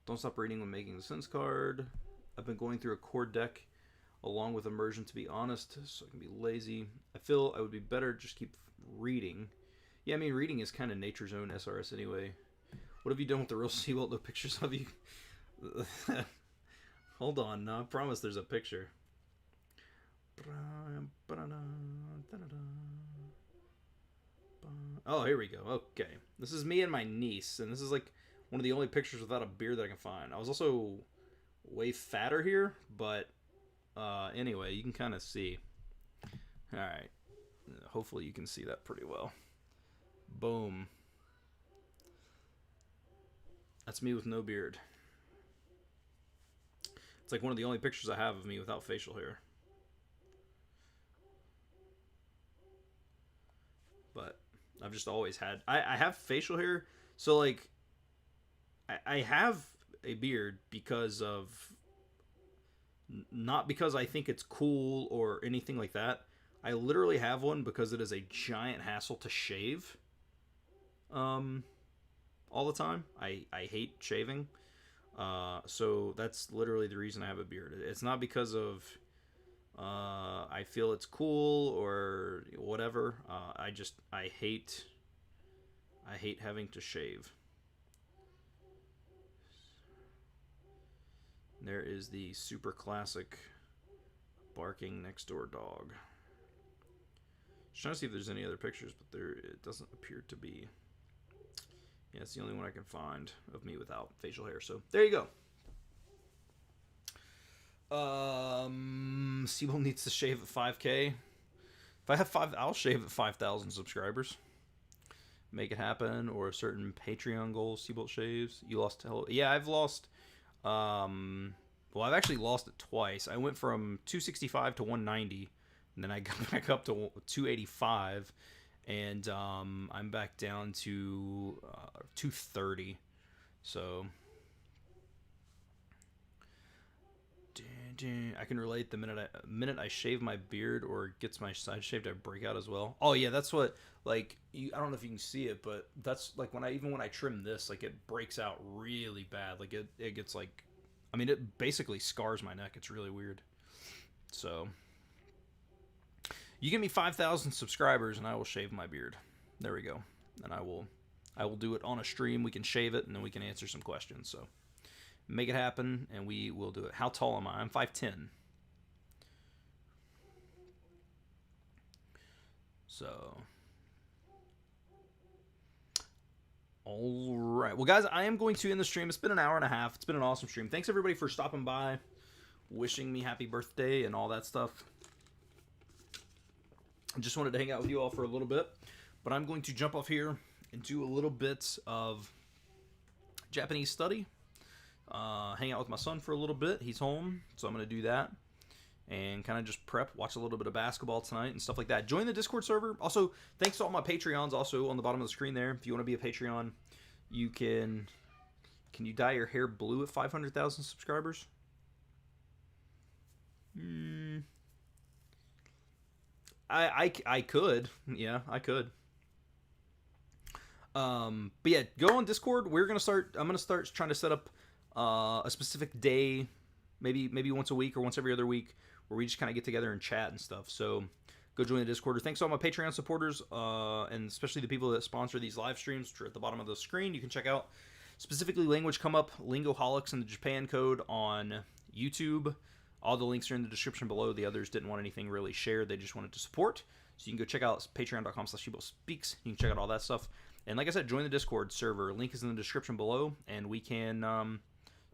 Don't stop reading when making the sentence card. I've been going through a core deck along with immersion, to be honest, so I can be lazy. I feel I would be better just keep reading. Yeah, I mean, reading is kind of nature's own SRS anyway. What have you done with the real Seabolt? No pictures of you? Hold on, no, I promise there's a picture. Oh, here we go. Okay. This is me and my niece, and this is like one of the only pictures without a beard that I can find. I was also way fatter here, but anyway, you can kind of see. Alright. Hopefully you can see that pretty well. Boom. That's me with no beard. It's like one of the only pictures I have of me without facial hair. But I've just always had... I have facial hair, so like... I have a beard because of... Not because I think it's cool or anything like that. I literally have one because it is a giant hassle to shave. All the time. I hate shaving. So that's literally the reason I have a beard. It's not because of I feel it's cool or whatever. I hate having to shave. There is the super classic barking next door dog. Just trying to see if there's any other pictures, but it doesn't appear to be. Yeah, it's the only one I can find of me without facial hair. So there you go. Seabolt needs to shave at 5K. If I have I'll shave at 5,000 subscribers. Make it happen, or a certain Patreon goal. Seabolt shaves. You lost. Yeah, I've lost. Well, I've actually lost it twice. I went from 265 to 190, and then I got back up to 285, and I'm back down to 230. So I can relate. The minute I shave my beard or gets my side shaved, I break out as well. Oh yeah, that's what, like, I don't know if you can see it, but that's like when I trim this, like, it breaks out really bad. Like it gets like, I mean, it basically scars my neck. It's really weird. So you give me 5,000 subscribers and I will shave my beard. There we go. And I will do it on a stream. We can shave it and then we can answer some questions. So make it happen and we will do it. How tall am I? I'm 5'10". So all right. Well, guys, I am going to end the stream. It's been an hour and a half. It's been an awesome stream. Thanks, everybody, for stopping by, wishing me happy birthday and all that stuff. I just wanted to hang out with you all for a little bit. But I'm going to jump off here and do a little bit of Japanese study. Hang out with my son for a little bit. He's home, so I'm going to do that. And kind of just prep, watch a little bit of basketball tonight and stuff like that. Join the Discord server. Also, thanks to all my Patreons, also on the bottom of the screen there. If you want to be a Patreon, you can you dye your hair blue at 500,000 subscribers? I could. Yeah, I could. But yeah, go on Discord. I'm going to start trying to set up a specific day, maybe once a week or once every other week, where we just kind of get together and chat and stuff. So go join the Discord. Thanks to all my Patreon supporters, and especially the people that sponsor these live streams, which are at the bottom of the screen. You can check out specifically Language Come Up, Lingoholics, and the Japan Code on YouTube. All the links are in the description below. The others didn't want anything really shared. They just wanted to support. So you can go check out patreon.com/SeaboltSpeaks. You can check out all that stuff. And like I said, join the Discord server. Link is in the description below. And we can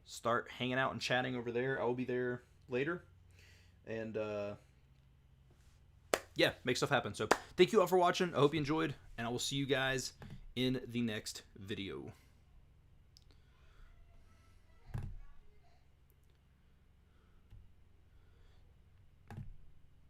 start hanging out and chatting over there. I will be there later. And yeah, make stuff happen. So thank you all for watching. I hope you enjoyed. And I will see you guys in the next video.